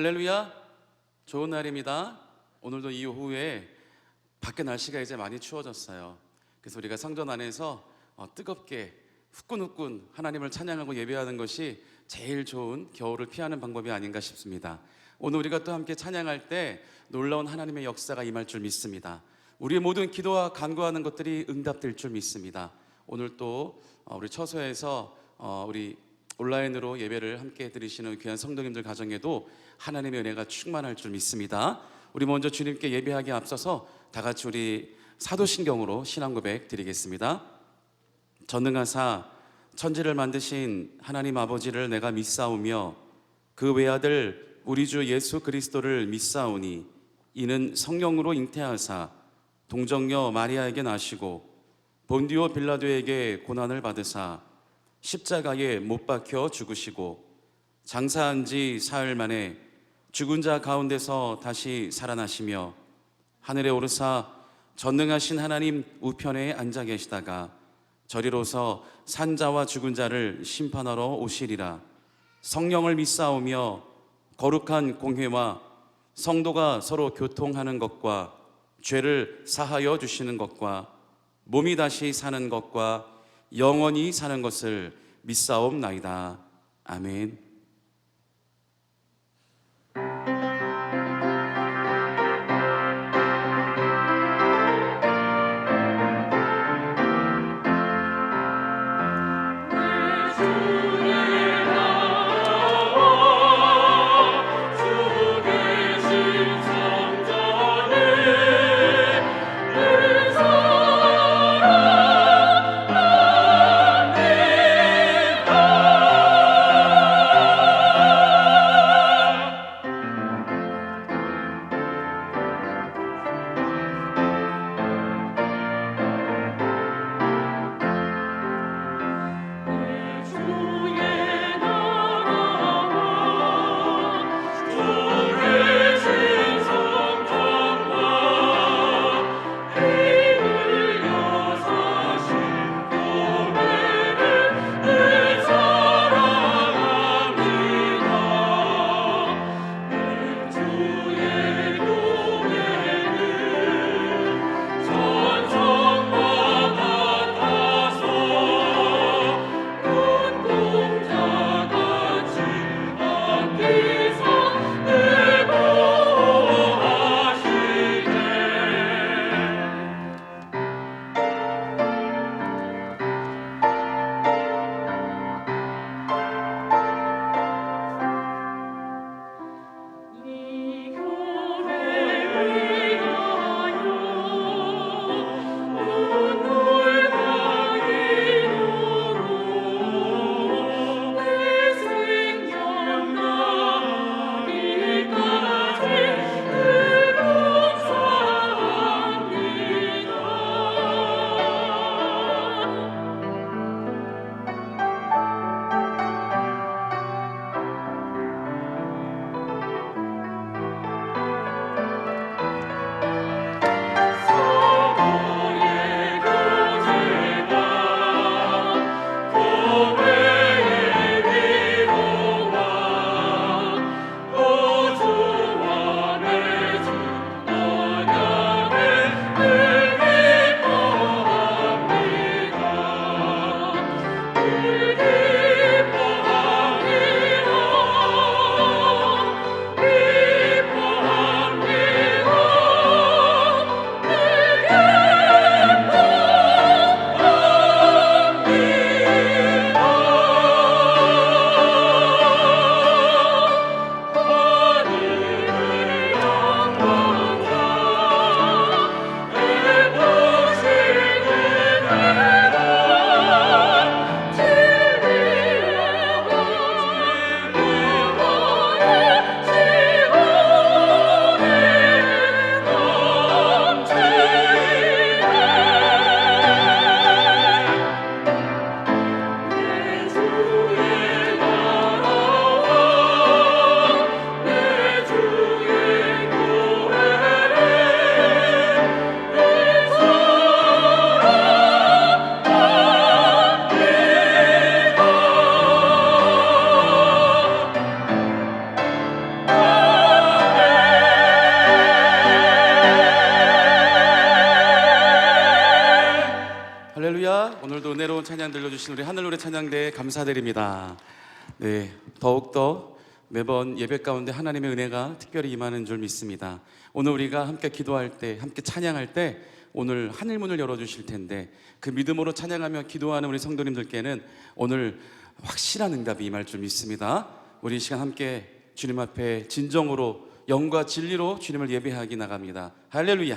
할렐루야. 좋은 날입니다. 오늘도 이 오후에 밖에 날씨가 이제 많이 추워졌어요. 그래서 우리가 성전 안에서 뜨겁게 후끈후끈 하나님을 찬양하고 예배하는 것이 제일 좋은 겨울을 피하는 방법이 아닌가 싶습니다. 오늘 우리가 또 함께 찬양할 때 놀라운 하나님의 역사가 임할 줄 믿습니다. 우리의 모든 기도와 간구하는 것들이 응답될 줄 믿습니다. 오늘 또 우리 처소에서 우리 온라인으로 예배를 함께 드리시는 귀한 성도님들 가정에도 하나님의 은혜가 충만할 줄 믿습니다. 우리 먼저 주님께 예배하기에 앞서서 다 같이 우리 사도신경으로 신앙 고백 드리겠습니다. 전능하사 천지를 만드신 하나님 아버지를 내가 믿사오며 그 외아들 우리 주 예수 그리스도를 믿사오니 이는 성령으로 잉태하사 동정녀 마리아에게 나시고 본디오 빌라도에게 고난을 받으사 십자가에 못 박혀 죽으시고 장사한 지 사흘 만에 죽은 자 가운데서 다시 살아나시며 하늘에 오르사 전능하신 하나님 우편에 앉아 계시다가 저리로서 산자와 죽은 자를 심판하러 오시리라. 성령을 믿사오며 거룩한 공회와 성도가 서로 교통하는 것과 죄를 사하여 주시는 것과 몸이 다시 사는 것과 영원히 사는 것을 믿사옵나이다. 아멘. 또 은혜로운 찬양 들려주신 우리 하늘노래 찬양대에 감사드립니다. 네, 더욱더 매번 예배 가운데 하나님의 은혜가 특별히 임하는 줄 믿습니다. 오늘 우리가 함께 기도할 때, 함께 찬양할 때 오늘 하늘문을 열어주실 텐데, 그 믿음으로 찬양하며 기도하는 우리 성도님들께는 오늘 확실한 응답이 임할 줄 믿습니다. 우리 이 시간 함께 주님 앞에 진정으로 영과 진리로 주님을 예배하기 나갑니다. 할렐루야.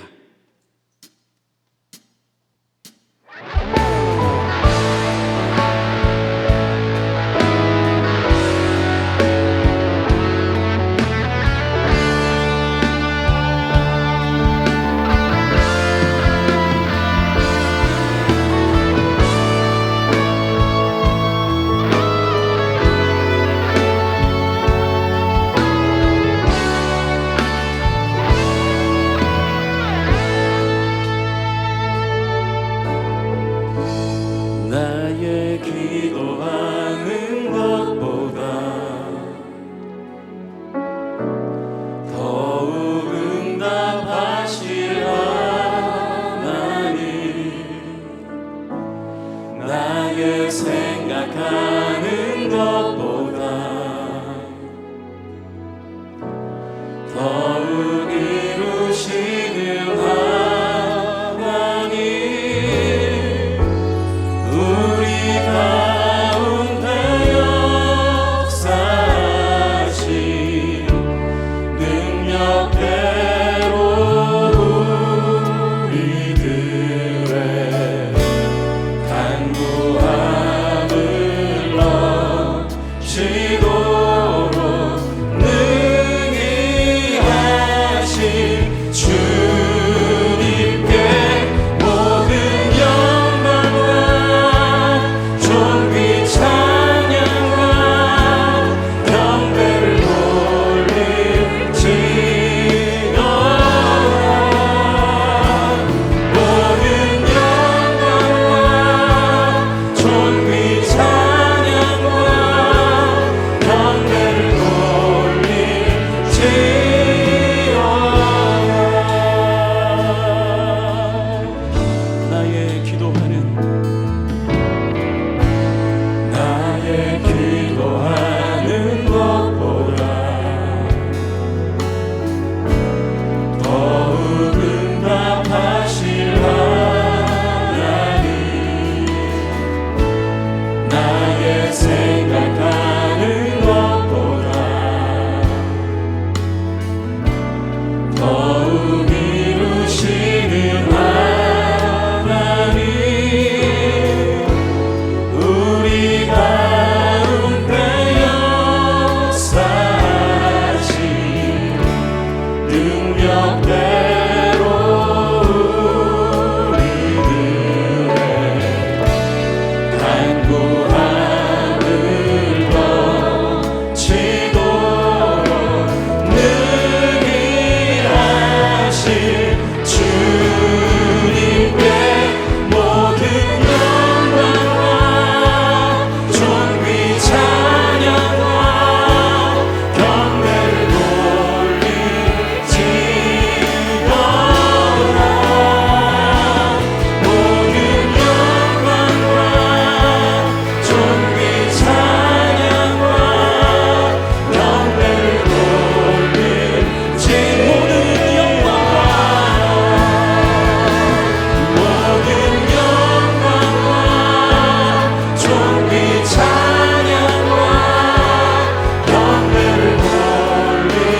나의 기도하는 것보다 더욱 응답하실 하나님, 나의 생각하는 것보다 더욱 이루시는 하나님, 우리 가운데 역사하신 능력대로 우리들의 간구함을 넘치도록 능히 하신 주님께 모든 영광과 존귀 찬양과 경배를 돌릴지어다. 모든 영광과 존귀 찬양과 경배를 돌릴지어다. 나의 기도하는 것보다 더욱 응답하실 하나님, 나의 생각하는 것보다 더욱 이루시는 하나님, 우리 가운데 역사하신 능력대로 우리들의 간구함을 넘치도록 능히 하신 주님께 모든 영광과 존귀 찬양과 경배를 돌릴지어다. 모든 영광과 존귀 찬양과 경배를 돌릴지. 모든 영광과 존귀 찬양과 경배를 돌릴지어다.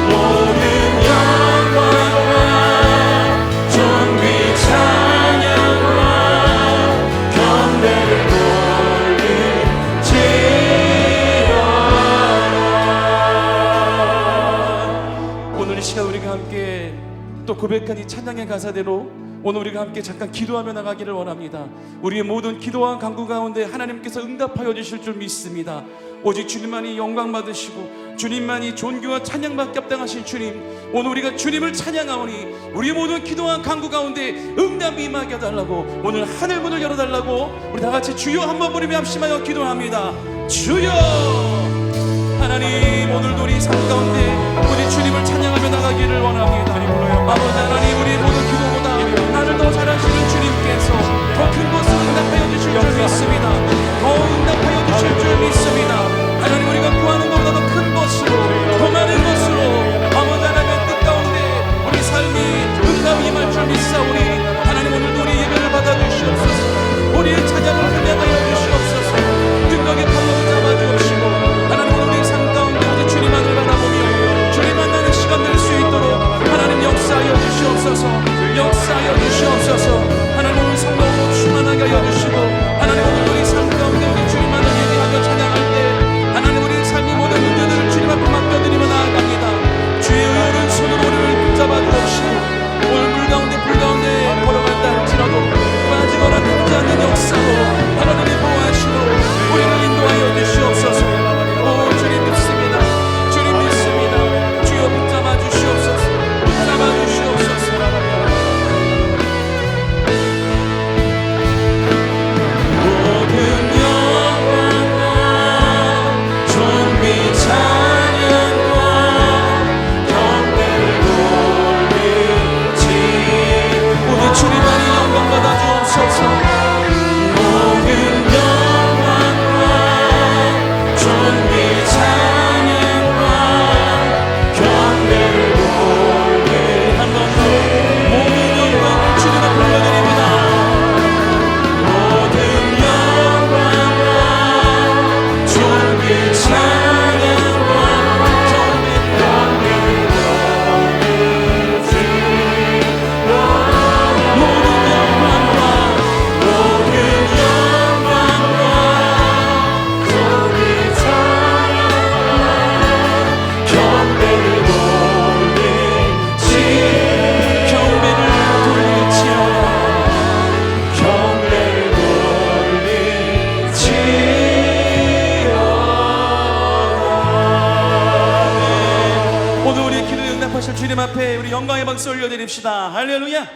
모든 영광과 존귀 찬양과 경배를 돌릴지어다. 오늘 이 시간 우리가 함께 또 고백한 이 찬양의 가사대로 오늘 우리가 함께 잠깐 기도하며 나가기를 원합니다. 우리의 모든 기도와 간구 가운데 하나님께서 응답하여 주실 줄 믿습니다. 오직 주님만이 영광 받으시고 주님만이 존귀와 찬양받게 합당하신 주님, 오늘 우리가 주님을 찬양하오니 우리의 모든 기도와 간구 가운데 응답이 임하게 해달라고, 오늘 하늘문을 열어달라고 우리 다같이 주여 한번 부르며 합심하여 기도합니다. 주여! 하나님, 오늘도 우리 삶 가운데 우리 주님을 찬양하며 나가기를 원합니다. 아버지 하나님, 우리 주실 줄 믿습니다. 하나님, 우리가 구하는 것보다 더 큰 것으로, 더 많은 것으로 아버지 하나님의 뜻 가운데 우리 삶이 응답이 임할 줄 믿사오니 하나님, 오늘도 우리 예배를 받아주시옵소서. 우리의 찬양을 흘려하여 주시옵소서. 능력의 팔로를 잡아주옵시고 하나님, 오늘 우리 삶 가운데 오직 주님만을 바라보며 주님 만나는 시간 될 수 있도록 하나님 역사하여 주시옵소서. 역사하여 주시옵소서. 하나님, 오늘 성령으로 충만하게 하여 주시고 하나님, 오늘 우리 삶 가운데 우리 주님만을 얘기하며 찬양할 때 하나님, 우리 삶의 모든 문제들을 주님 앞에 맡겨드리며 나아갑니다. 주의 의로운 손으로 우리를 붙잡아 주옵시고 오늘 물 가운데 불 가운데 걸어간다 할지라도 빠지거나 닿지 않는 역사로 하나님이 보호하시고 우리를 인도하여 주시옵소서. 오 주님 믿습니다. 주님 믿습니다. 주여 붙잡아 주시옵소서. 붙잡아 주시옵소서. 모든 영광과 존귀 찬양과 경배를 돌리지. 오늘 주님만이 영광 받아 주옵소서. 모든 영광과 존귀 찬양과 경배를 돌리지. 한번더 모든 영광 주님 앞에 올려드립니다. 모든 영광과 존귀 찬양과 경배를 돌리지. 모든 영광과 존귀 찬양과 경배를 돌리지. 경배를 돌리지요. 경배를 돌리지요. 오늘 우리의 기도에 응답하실 주님 앞에 우리 영광의 박수 올려드립시다. 할렐루야.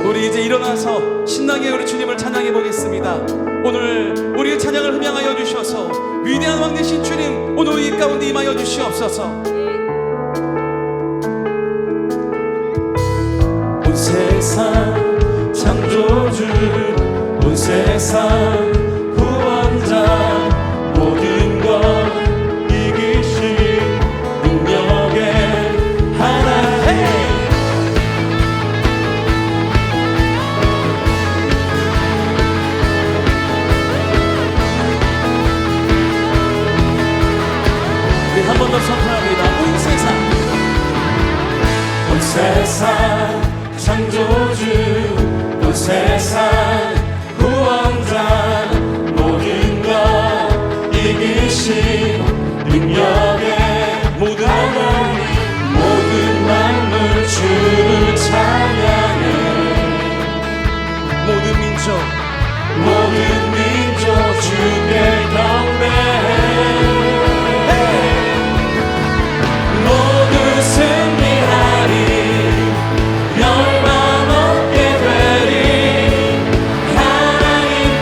우리 이제 일어나서 신나게 우리 주님을 찬양해 보겠습니다. 오늘 우리의 찬양을 흠양하여 주셔서 위대한 왕 되신 주님, 오늘 이 가운데 임하여 주시옵소서. 온 세상 창조주, 온 세상 구원자, 모든 것 이기신 능력의 하나님. 우리 한 번 더 선포합니다. 온 세상, 온 세상 창조주, 온 세상 구원자, 모든 것 이기신 능력의 모든 하나님. 모든 만물 주를 찬양해. 모든 민족, 모든 민족 주께 경배해. 모두 승리하리, 멸망 없게 되리. 하나님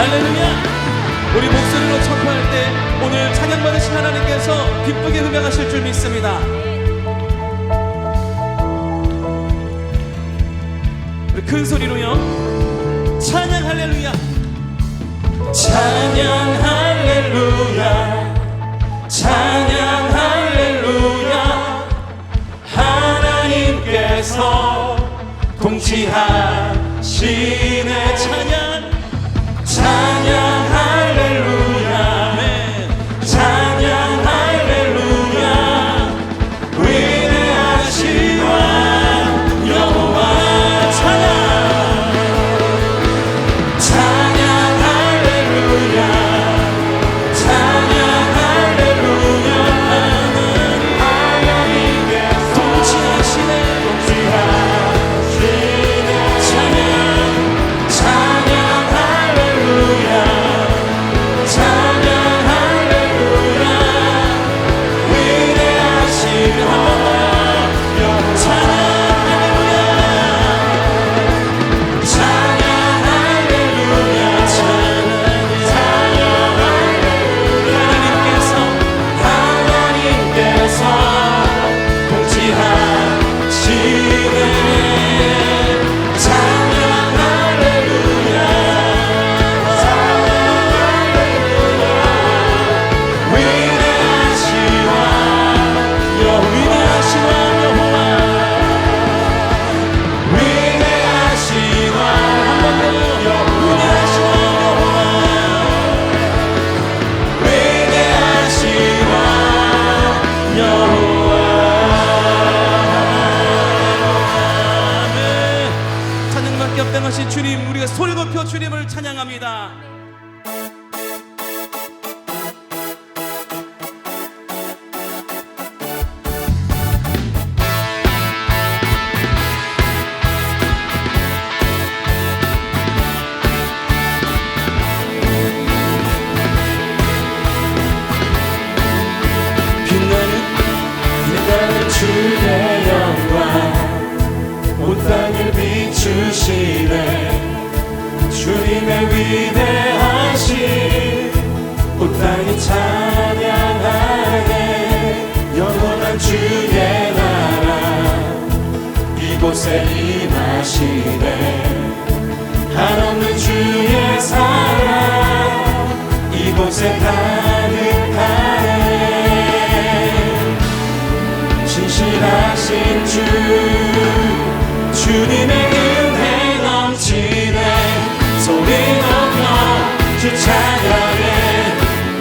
할렐루야. 우리 목소리로 선포할 때 오늘 찬양 받으신 하나님께서 기쁘게 음향하실 줄 믿습니다. 우리 큰 소리로요. 찬양 할렐루야. 찬양 할렐루야 찬양 할렐루야 하나님께서 통치하시네 찬양 찬양 할렐루야 네. 찬양 할렐루야 위대하신 왕 여호와 찬양 찬양 할렐루야 찬양 할렐루야 하나님께서 통치하시네 찬양 찬양 할렐루야 찬양 할렐루야 위대하신 하나님 찬양 할렐루야 찬양 할렐루야 찬양 하나님께서 통치하시네 찬양 할렐루야 위대하신 왕 위대하신 왕 여호와 위대하신 왕 위대하신 왕 여호와 위대하신 왕 여호와 아멘. 찬양밖에 없다하신 주님, 우리가 소리 높여 주님을 찬양합니다. 빛나는 주의 영광 온 땅을 비추시네 주님의 위대하심 온 땅이 찬양하네 영원한 주의 나라 이곳에 임하시네 한없는 주의 사랑 이곳에 가득하네 신실하신 주 주님의 은혜 넘치네 소리 높여 주 찬양해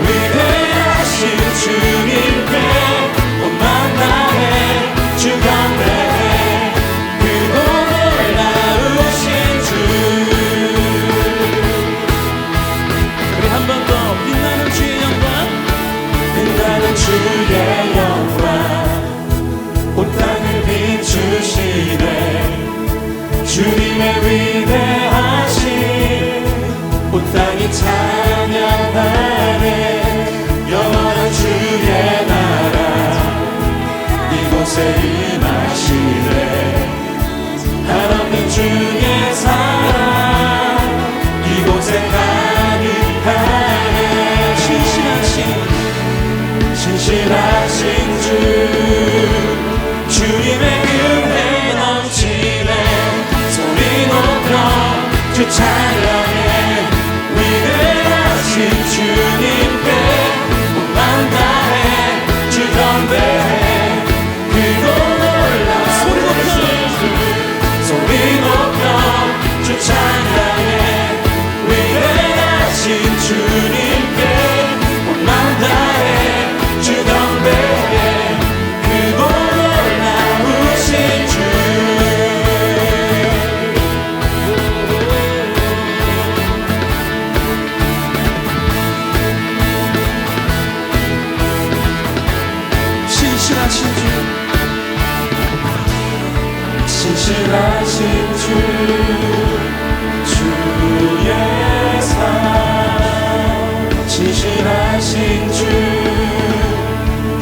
위대하신 주님께 온만 다해 주 경배해 그고 놀라우신 주 우리 한 번 더 빛나는 주의 영광. 빛나는 주의 영광 온 땅을 비추시네 주님의 위대하심 온 땅이 찬양하네 영원한 주의 나라 이곳에 임하시네 한없는 주의 사랑 이곳에 가득하네 신실하신 주 주님의 은혜 넘치네 소리 높여 주 찬양해 위대하신 주님께 온만 다해 주 경배해 그도 놀라우신 주 소리 높여 주 찬양해 위대하신 주님께 온만 다해 주 경배해 그도 놀라우신 주 신실하신 주, 신실하신 주 주의 사랑 신실하신 주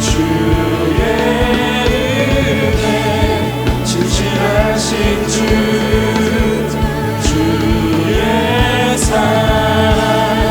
주의 은혜 신실하신 주 주의 사랑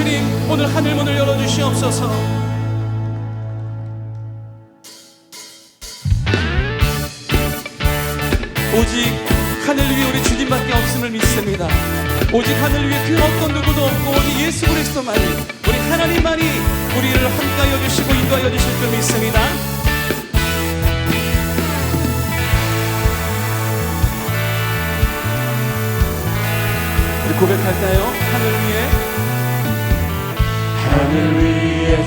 주님, 오늘 하늘 문을 열어주시옵소서. 오직 하늘 위에 우리 주님밖에 없음을 믿습니다. 오직 하늘 위에 그 어떤 누구도 없고 오직 예수 그리스도만이, 우리 하나님만이 우리를 함께하여 주시고 인도하여 주실 줄 믿습니다. 우리 고백할까요? 하늘 위에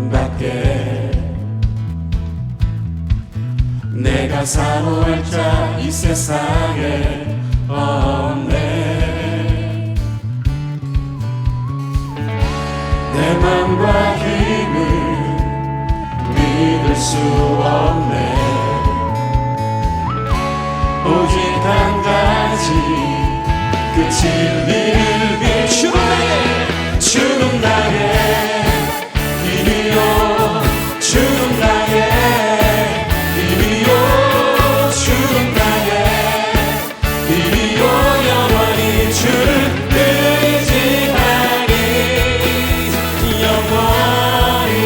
주님밖에 내가 사모할 자 이 세상에 없네. 내 맘과 힘을 믿을 수 없네. 오직 한 가지 그 진리를 위해 주는 나의 힘이요, 주는 나의 힘이요, 주는 나의 힘이요, 영원히 주를 의지하리, 영원히.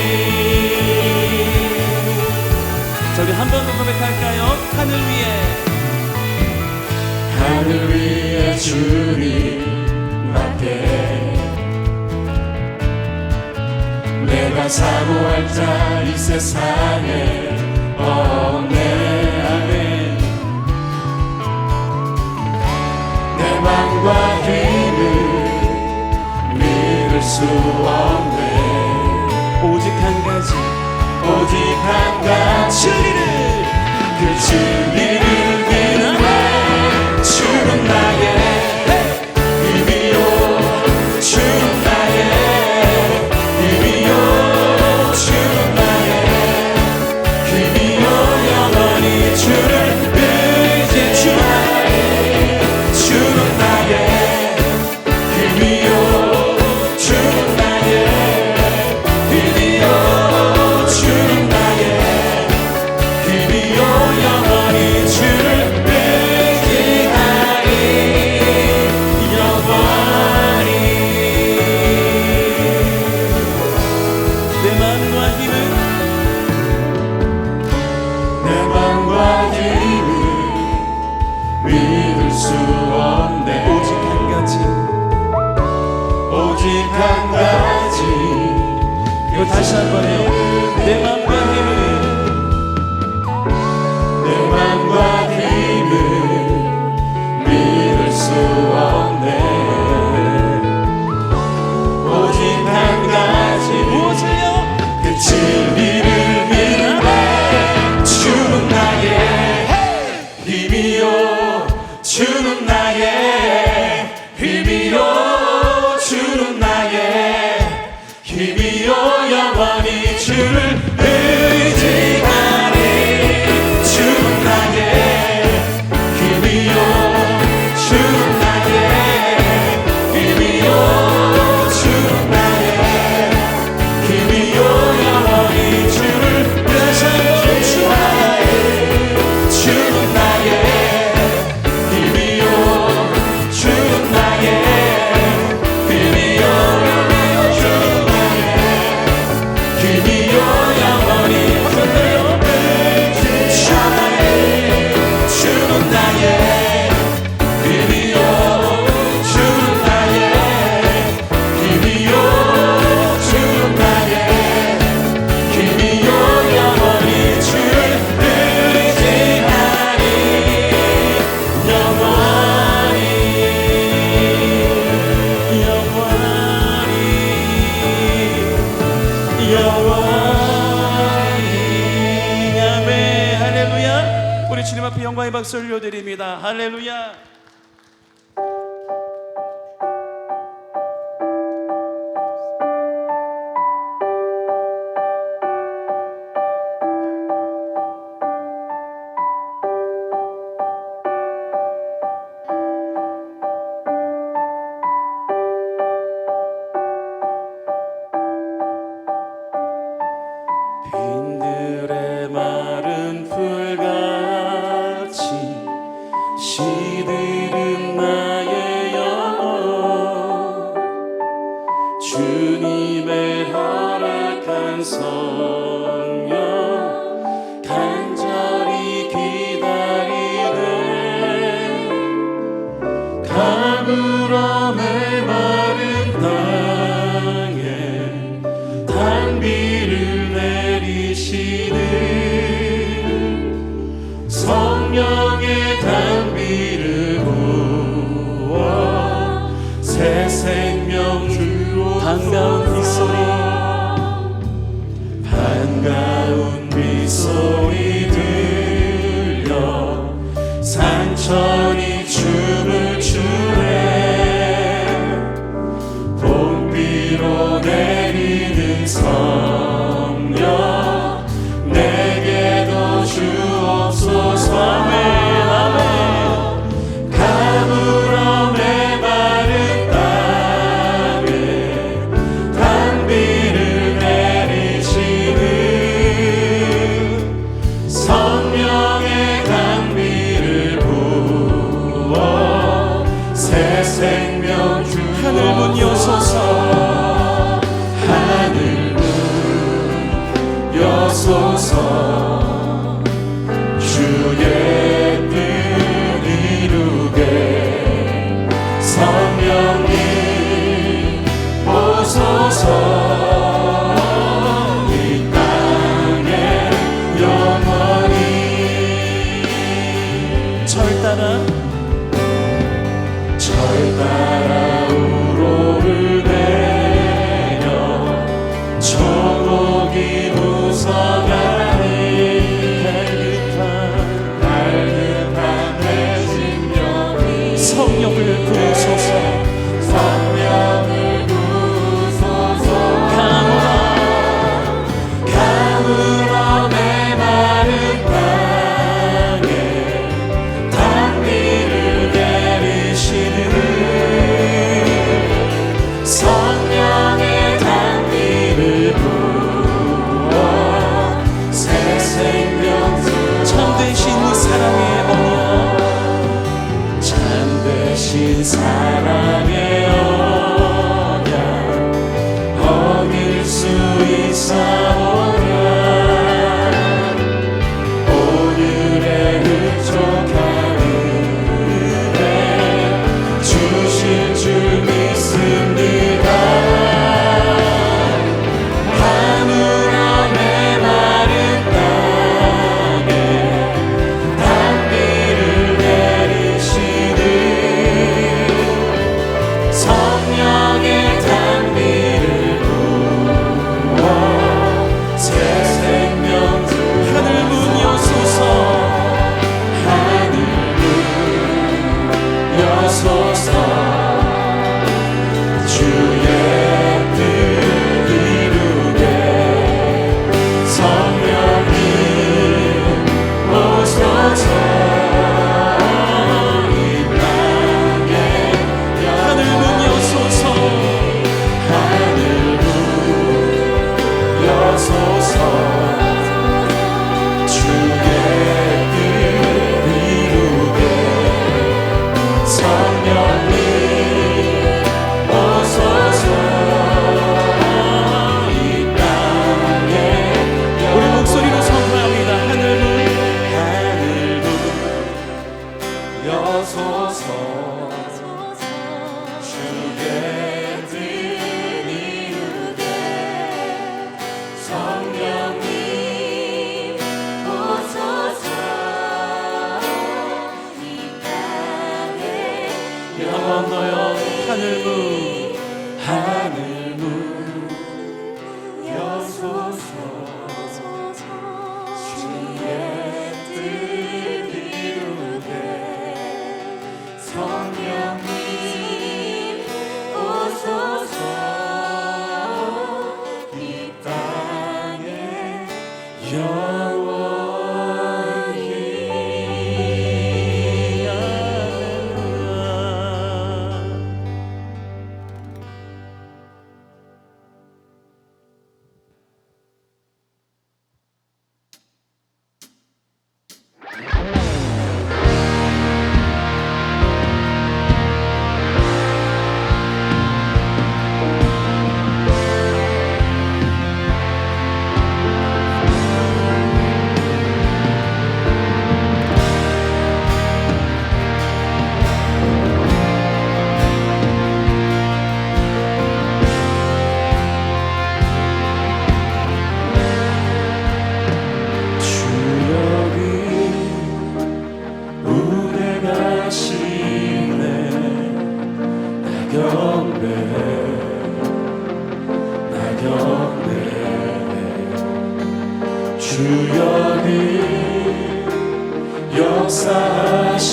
자, 우리 한 번 더 고백할까요? 하늘 위에 주님밖에 내가 사모할 자 이 세상에 없네. 아멘. 내 맘과 힘을 믿을 수 없네. 오직 한 가지, 오직 한 가지 그 진리를 믿네. 주는 나의 힘이요, 주는 나의 힘이요, 주는 나의 힘이요, 영원히 주를 의지해. 주는 나의 힘이요, 주는 나의 힘이요, 주는 나의 힘이요, 영원히 주를 의지하리, 영원히. 내 마음과 힘은 내 맘과 힘을 믿을 수 없네. 오직 한 가지. 오직 한 가지 이거 다시 한번요. 내 마음과 힘은, 내 맘과 힘을 믿을 수 없네. 오직 한 가지 무엇을요? 그 진리를 믿네. 주는 나의 힘이요, 주는 나의 힘이요, 주는 나의 힘이요, 영원히 주를 의지하리. 주는 나의 힘이요, 주는 나의 힘이요, 주는 나의 힘이요, 영원히 주를 의지하리. 주는 나의 힘이요, 주는 나의 힘이요, 주는 나의 힘이요, 영원히 주는 나의 힘이요, 주는 나의 힘이요, 주는 나의 힘이요, 영원히 주를 의지하리, 영원히, 영원히, 영원히. 아멘. 할렐루야. 우리 주님 앞에 영광의 박수 올려드립니다. 할렐루야. 빈들의 마른 풀같이 시들 주님의 허락한 성령 간절히 기다리네. 가물어 메마른 땅에 단비를 내리시는 성령의 단비를 부어 새 생명 주옵소서. 반가운 빗소리 반가운 빗소리 들려 산천이 춤을 추네. 봄비로 내리는 성령 내게도 주옵소서. 아멘 아멘. 가물어 메마른 땅에 단비를 내리시는 성령의 단비를 부어 새 생명 주옵소서. 하늘 문 여소서. 하늘 문 여소서. 주의 뜻 이루게 성령님 오소서. 이 땅에 영원히 절 따라 우로를 내려 초목이 부서가니 달긋한 내 심령이 성령을 부으소서. 성령을 부으소서. 가물어 메마른 땅에 단비를 내리시는 성령의 단비를 부어 새 생명 참되신 사랑의 언약 참되신 사랑의 언약 어길 수 있사오냐. 오늘의 흡족한 은혜 주실 줄 믿습니다. 가물어 메마른 땅에 단비를 내리시는 성령의 단비를 부어 새 생명 주옵소서. 하늘 문 여소서. 하늘 문 여소서. 주의 뜻 이루게 성령님 오소서. 이 땅에 하늘 문 여소서. 하늘 문 여소서. 주의 뜻 이루게 성령님 오소서. 이 땅에 우리 목소리로 선포합니다. 하늘 문 여소서. 주의 뜻 이루게 성령님 오소서. 이 땅에 영원하여 하늘 문 하늘 문 여소서. 주의 뜻 이루게 성령님 오소서. 이 땅에 영원히.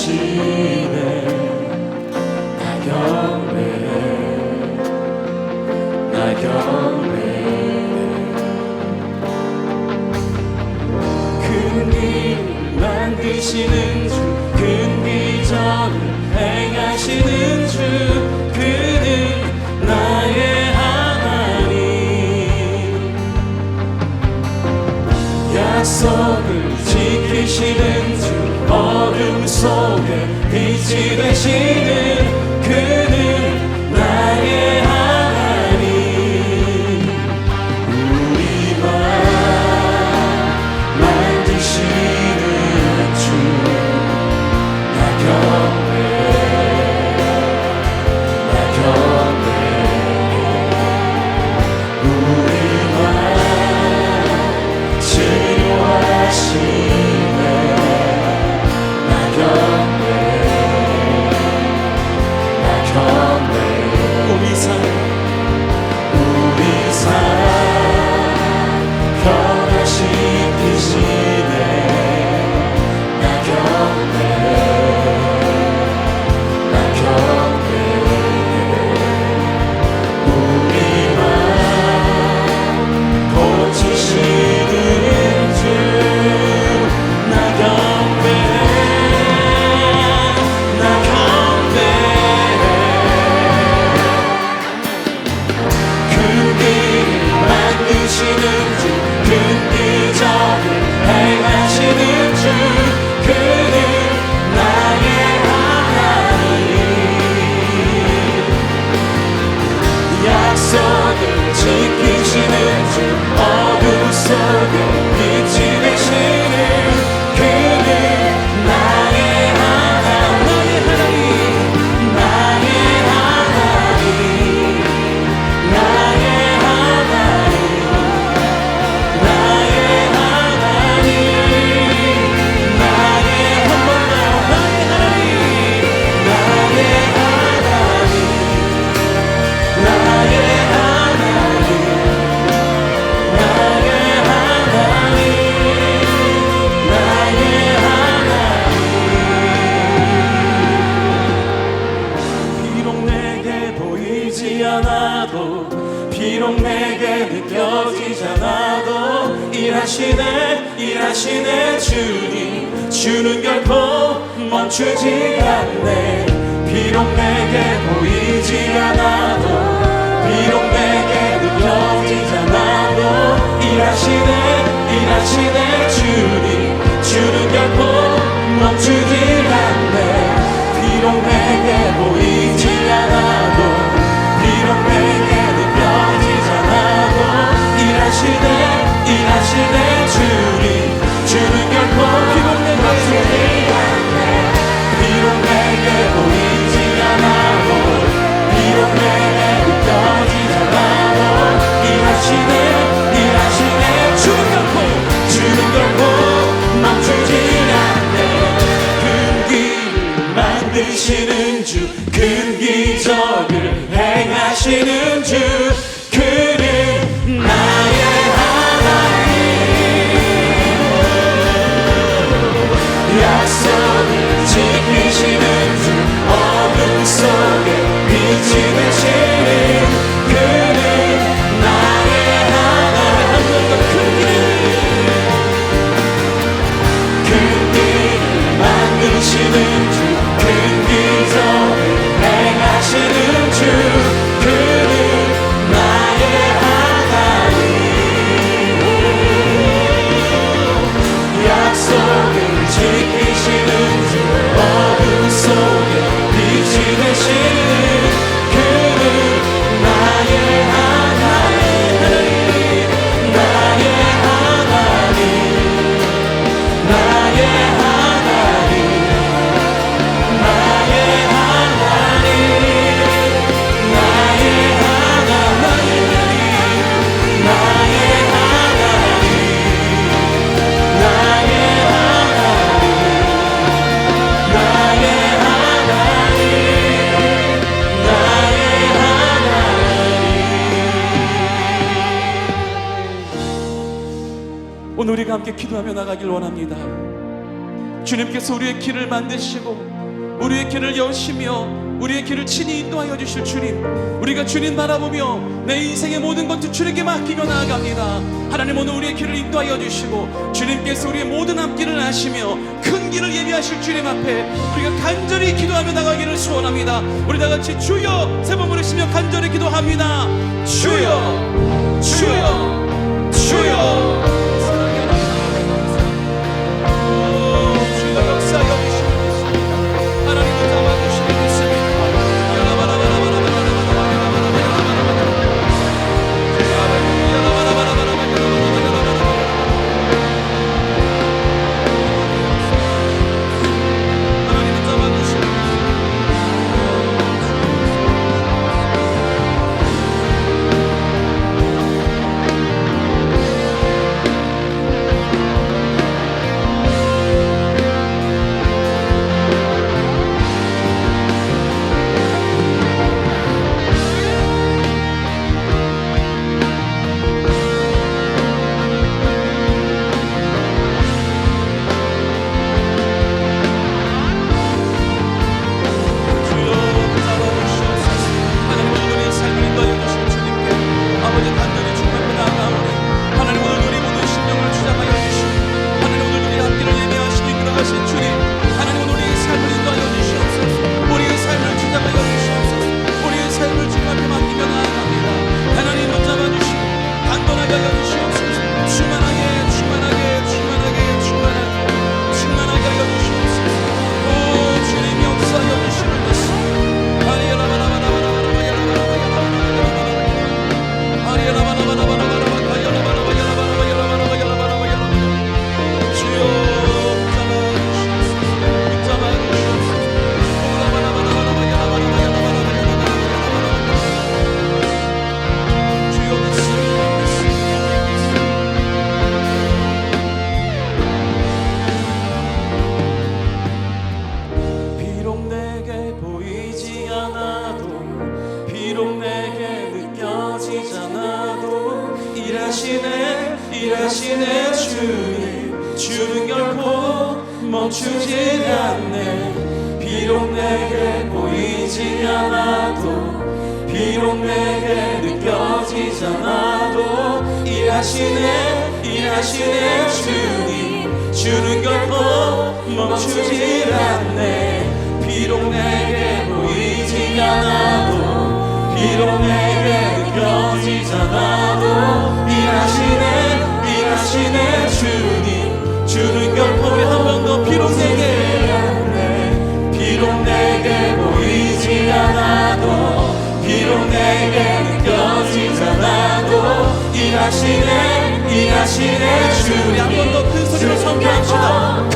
역사하시네 나 경배 큰 일 만드시는 주 큰 기적을 행하시는 주 그는 나의 하나님 약속을 지키시는 주 어둠 속에 빛이 되시는 그는 나의 하나님 우리만 만드시는 주 나 경배 우리만 치료하시네 나 경배 우리 삶 변화시키시네 나 경배 우리만 고치시는 주 나 경배해 큰 일을 만드시는 주 큰 기적을 행하시는 주 그는 나의 하나님 약속을 지키시는 주 어둠 속에 빛이 되시는 그는 나의 하나님 나의 하나님 나의 하나님 나의 하나님 나의 한 번 더 나의 하나님 나의 하나님 나의 하나님 나의 하나님 나의 하나님 비록 내게 보이지 않아도 비록 내게 느껴지지 않아도 일하시네 주님 주는 결코 멈추지 않네 비록 내게 보이지 않아도 비록 내게 느껴지지 않아도 일하시네 주님 주는 결코 멈추지 않네 비록 내게 보이지 않아도 비록 내게 느껴지지 않아도 일하시네 주님 주는 결코 멈추지 않네 비록 내게 보이지 않아도 비록 내게 느껴지지 않아도 일하시네 주는 결코 멈추지 않네 큰 길을 만드시는 주 큰 기적을 행하시는 주 그는 나의 하나님 약속을 지키시는 주 어둠 속에 빛이 되시는 그는 나의 하나님 큰 길을 만드시는 주 큰 기적을 행하시는 주 그는 나의 하나님 약속을 지키시는 주 어둠 속에 빛이 되시는 그는 나의 하나님 나의 하나님 나의 하나님 나의 하나님 나의 하나님 나의 하나님 나의 오늘 우리가 함께 기도하며 나가길 원합니다. 주님께서 우리의 길을 만드시고 우리의 길을 여시며 우리의 길을 친히 인도하여 주실 주님, 우리가 주님 바라보며 내 인생의 모든 것을 주님께 맡기며 나아갑니다. 하나님, 오늘 우리의 길을 인도하여 주시고 주님께서 우리의 모든 앞길을 아시며 큰 길을 예비하실 주님 앞에 우리가 간절히 기도하며 나가기를 소원합니다. 우리 다같이 주여 세 번 부르시며 간절히 기도합니다. 주여, 주여, 주여. 주여 역사여 주시옵소서. 하나님을 잡아주시기 믿습니다. 하나님을 잡아주시옵소서. 일하시네 주님, 주는 결코 멈추지 않네. 비록 내게 보이지 않아도, 비록 내게 느껴지지 않아도, 일하시네 주님, 주는 결코 멈추지 않네. 비록 내게 보이지 않아도, 비록 내게 느껴지지 않아도, 일하시네 주님, 주는 결코. 우리 한 번 더. 비록 내게 보이지 않아도, 비록 내게 느껴지지 않아도, 일하시네 주님. 우리 한 번 더 큰 소리로 선포합시다.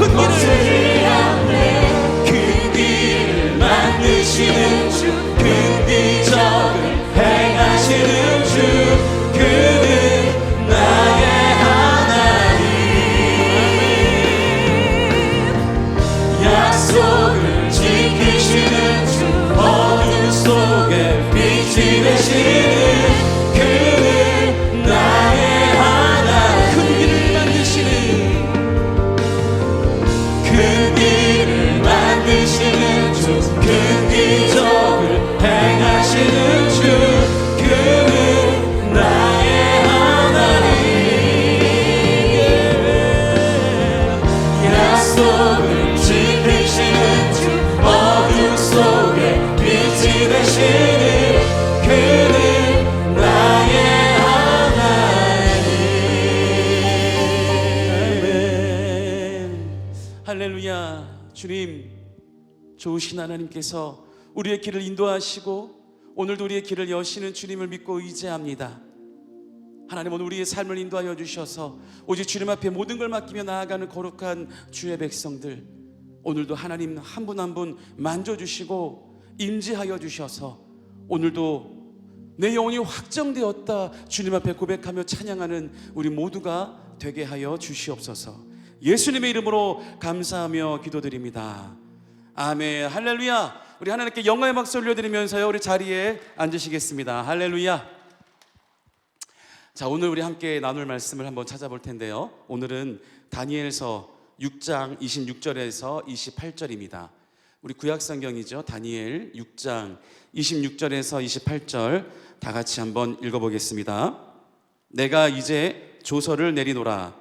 큰 길을 만드시는 주, 큰 기적을 행하시는 주, 그는 나의 하나님. 약속을 지키시는 주, 어둠 속에 빛이 되시는 그는 나의 하나님. 큰 길을 만드시는, 큰 길을 만드시는 주, 큰 기적을 행하시는 주, 그는 나의 하나님. 약속을 지키시는 주, 어둠 속에 빛이 되시는 그는 나의 하나님. 할렐루야. 주님, 좋으신 하나님께서 우리의 길을 인도하시고 오늘도 우리의 길을 여시는 주님을 믿고 의지합니다. 하나님, 오늘 우리의 삶을 인도하여 주셔서 오직 주님 앞에 모든 걸 맡기며 나아가는 거룩한 주의 백성들, 오늘도 하나님 한 분 한 분 만져주시고 임재하여 주셔서 오늘도 내 영혼이 확정되었다 주님 앞에 고백하며 찬양하는 우리 모두가 되게 하여 주시옵소서. 예수님의 이름으로 감사하며 기도드립니다. 아멘. 할렐루야. 우리 하나님께 영광의 박수 올려드리면서요, 우리 자리에 앉으시겠습니다. 할렐루야. 자, 오늘 우리 함께 나눌 말씀을 한번 찾아볼 텐데요, 오늘은 다니엘서 6장 26절에서 28절입니다. 우리 구약성경이죠. 다니엘 6장 26절에서 28절 다 같이 한번 읽어보겠습니다. 내가 이제 조서를 내리노라.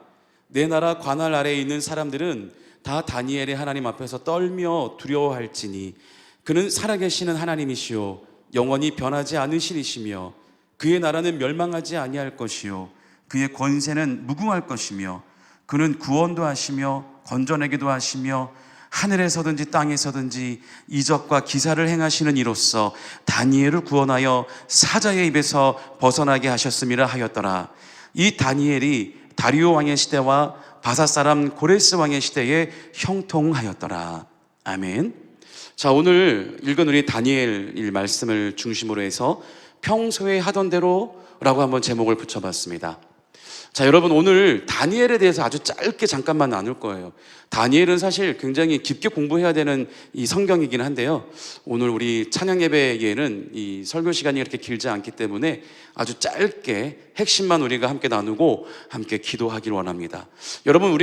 내 나라 관할 아래에 있는 사람들은 다 다니엘의 하나님 앞에서 떨며 두려워할지니 그는 살아계시는 하나님이시요 영원히 변하지 않으시리시며 그의 나라는 멸망하지 아니할 것이요 그의 권세는 무궁할 것이며 그는 구원도 하시며 건져내기도 하시며 하늘에서든지 땅에서든지 이적과 기사를 행하시는 이로써 다니엘을 구원하여 사자의 입에서 벗어나게 하셨음이라 하였더라. 이 다니엘이 다리오 왕의 시대와 바사 사람 고레스 왕의 시대에 형통하였더라. 아멘. 자, 오늘 읽은 우리 다니엘 일 말씀을 중심으로 해서 평소에 하던 대로라고 한번 제목을 붙여봤습니다. 자, 여러분, 오늘 다니엘에 대해서 아주 짧게 잠깐만 나눌 거예요. 다니엘은 사실 굉장히 깊게 공부해야 되는 이 성경이긴 한데요, 오늘 우리 찬양 예배에는 이 설교 시간이 그렇게 길지 않기 때문에 아주 짧게 핵심만 우리가 함께 나누고 함께 기도하기를 원합니다. 여러분,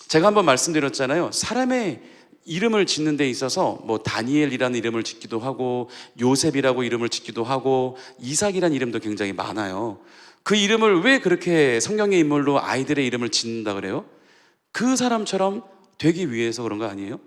제가 한번 말씀드렸잖아요. 사람의 이름을 짓는 데 있어서 뭐 다니엘이라는 이름을 짓기도 하고 요셉이라고 이름을 짓기도 하고 이삭이라는 이름도 굉장히 많아요. 그 이름을 왜 그렇게 성경의 인물로 아이들의 이름을 짓는다 그래요? 그 사람처럼 되기 위해서 그런 거 아니에요?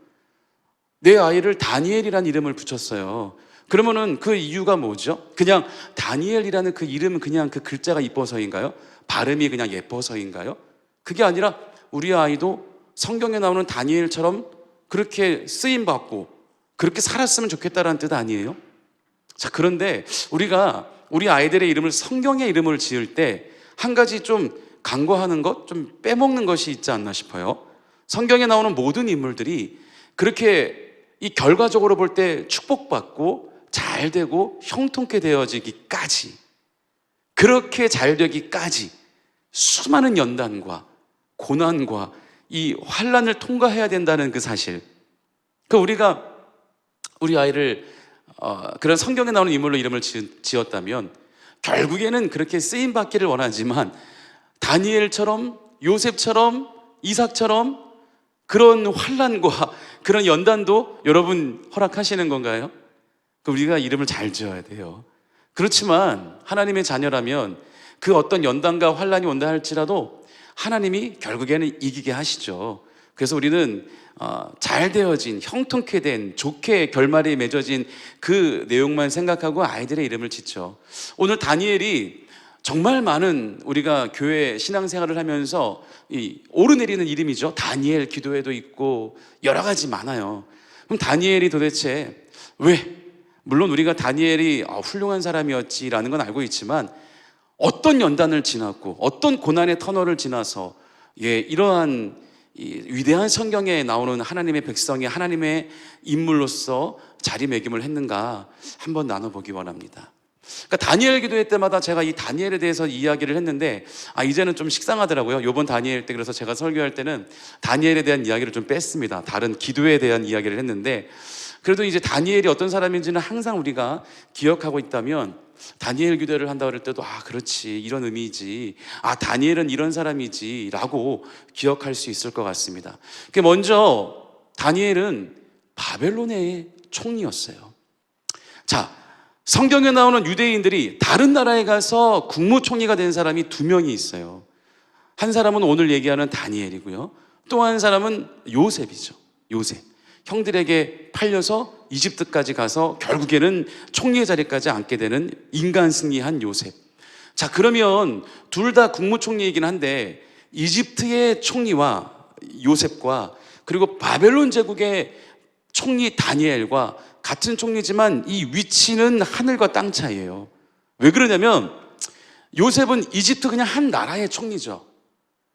내 아이를 다니엘이라는 이름을 붙였어요. 그러면은 그 이유가 뭐죠? 그냥 다니엘이라는 그 이름은 그냥 그 글자가 이뻐서인가요? 발음이 그냥 예뻐서인가요? 그게 아니라 우리 아이도 성경에 나오는 다니엘처럼 그렇게 쓰임받고 그렇게 살았으면 좋겠다라는 뜻 아니에요? 자, 그런데 우리가 우리 아이들의 이름을 성경의 이름을 지을 때 한 가지 좀 간과하는 것, 좀 빼먹는 것이 있지 않나 싶어요. 성경에 나오는 모든 인물들이 그렇게 이 결과적으로 볼 때 축복받고 잘 되고 형통케 되어지기까지, 그렇게 잘 되기까지 수많은 연단과 고난과 이 환난을 통과해야 된다는 그 사실. 우리가 우리 아이를 그런 성경에 나오는 인물로 이름을 지었다면 결국에는 그렇게 쓰임받기를 원하지만 다니엘처럼 요셉처럼 이삭처럼 그런 환난과 그런 연단도 여러분 허락하시는 건가요? 우리가 이름을 잘 지어야 돼요. 그렇지만 하나님의 자녀라면 그 어떤 연단과 환난이 온다 할지라도 하나님이 결국에는 이기게 하시죠. 그래서 우리는 잘 되어진, 형통케 된, 좋게 결말이 맺어진 그 내용만 생각하고 아이들의 이름을 짓죠. 오늘 다니엘이 정말 많은 우리가 교회 신앙생활을 하면서 오르내리는 이름이죠. 다니엘 기도회도 있고 여러 가지 많아요. 그럼 다니엘이 도대체 왜? 물론 우리가 다니엘이 훌륭한 사람이었지라는 건 알고 있지만 어떤 연단을 지났고 어떤 고난의 터널을 지나서 이러한 이 위대한 성경에 나오는 하나님의 백성이 하나님의 인물로서 자리매김을 했는가 한번 나눠보기 원합니다. 그러니까 다니엘 기도회 때마다 제가 이 다니엘에 대해서 이야기를 했는데 이제는 좀 식상하더라고요. 이번 다니엘 때 그래서 제가 설교할 때는 다니엘에 대한 이야기를 좀 뺐습니다. 다른 기도에 대한 이야기를 했는데 그래도 이제 다니엘이 어떤 사람인지는 항상 우리가 기억하고 있다면 다니엘 기도를 한다 그럴 때도 그렇지, 이런 의미지, 다니엘은 이런 사람이지 라고 기억할 수 있을 것 같습니다. 먼저 다니엘은 바벨론의 총리였어요. 자, 성경에 나오는 유대인들이 다른 나라에 가서 국무총리가 된 사람이 두 명이 있어요. 한 사람은 오늘 얘기하는 다니엘이고요, 또 한 사람은 요셉이죠. 요셉, 형들에게 팔려서 이집트까지 가서 결국에는 총리의 자리까지 앉게 되는 인간 승리한 요셉. 자, 그러면 둘 다 국무총리이긴 한데 이집트의 총리와 요셉과 그리고 바벨론 제국의 총리 다니엘과 같은 총리지만 이 위치는 하늘과 땅 차이예요. 왜 그러냐면 요셉은 이집트 그냥 한 나라의 총리죠.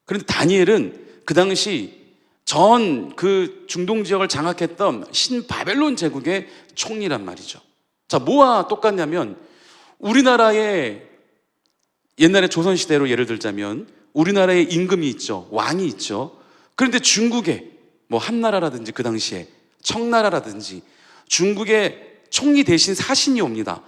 그런데 다니엘은 그 당시 전 그 중동 지역을 장악했던 신바벨론 제국의 총리란 말이죠. 자, 뭐와 똑같냐면 우리나라의 옛날에 조선시대로 예를 들자면 우리나라에 임금이 있죠. 왕이 있죠. 그런데 중국에 뭐 한나라라든지 그 당시에 청나라라든지 중국의 총리 대신 사신이 옵니다.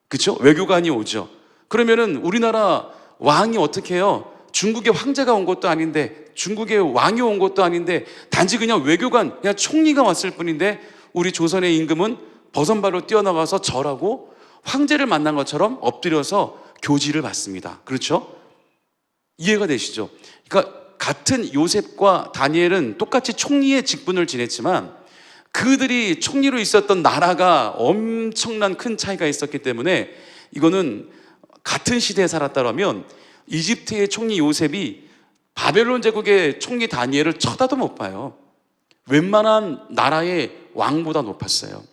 그렇죠? 외교관이 오죠. 그러면은 우리나라 왕이 어떻게 해요? 중국의 황제가 온 것도 아닌데, 중국의 왕이 온 것도 아닌데, 단지 그냥 외교관, 그냥 총리가 왔을 뿐인데, 우리 조선의 임금은 버선발로 뛰어나가서 절하고 황제를 만난 것처럼 엎드려서 교지를 받습니다. 그렇죠? 이해가 되시죠? 그러니까 같은 요셉과 다니엘은 똑같이 총리의 직분을 지냈지만 그들이 총리로 있었던 나라가 엄청난 큰 차이가 있었기 때문에 이거는 같은 시대에 살았다면 이집트의 총리 요셉이 바벨론 제국의 총리 다니엘을 쳐다도 못 봐요. 웬만한 나라의 왕보다 높았어요.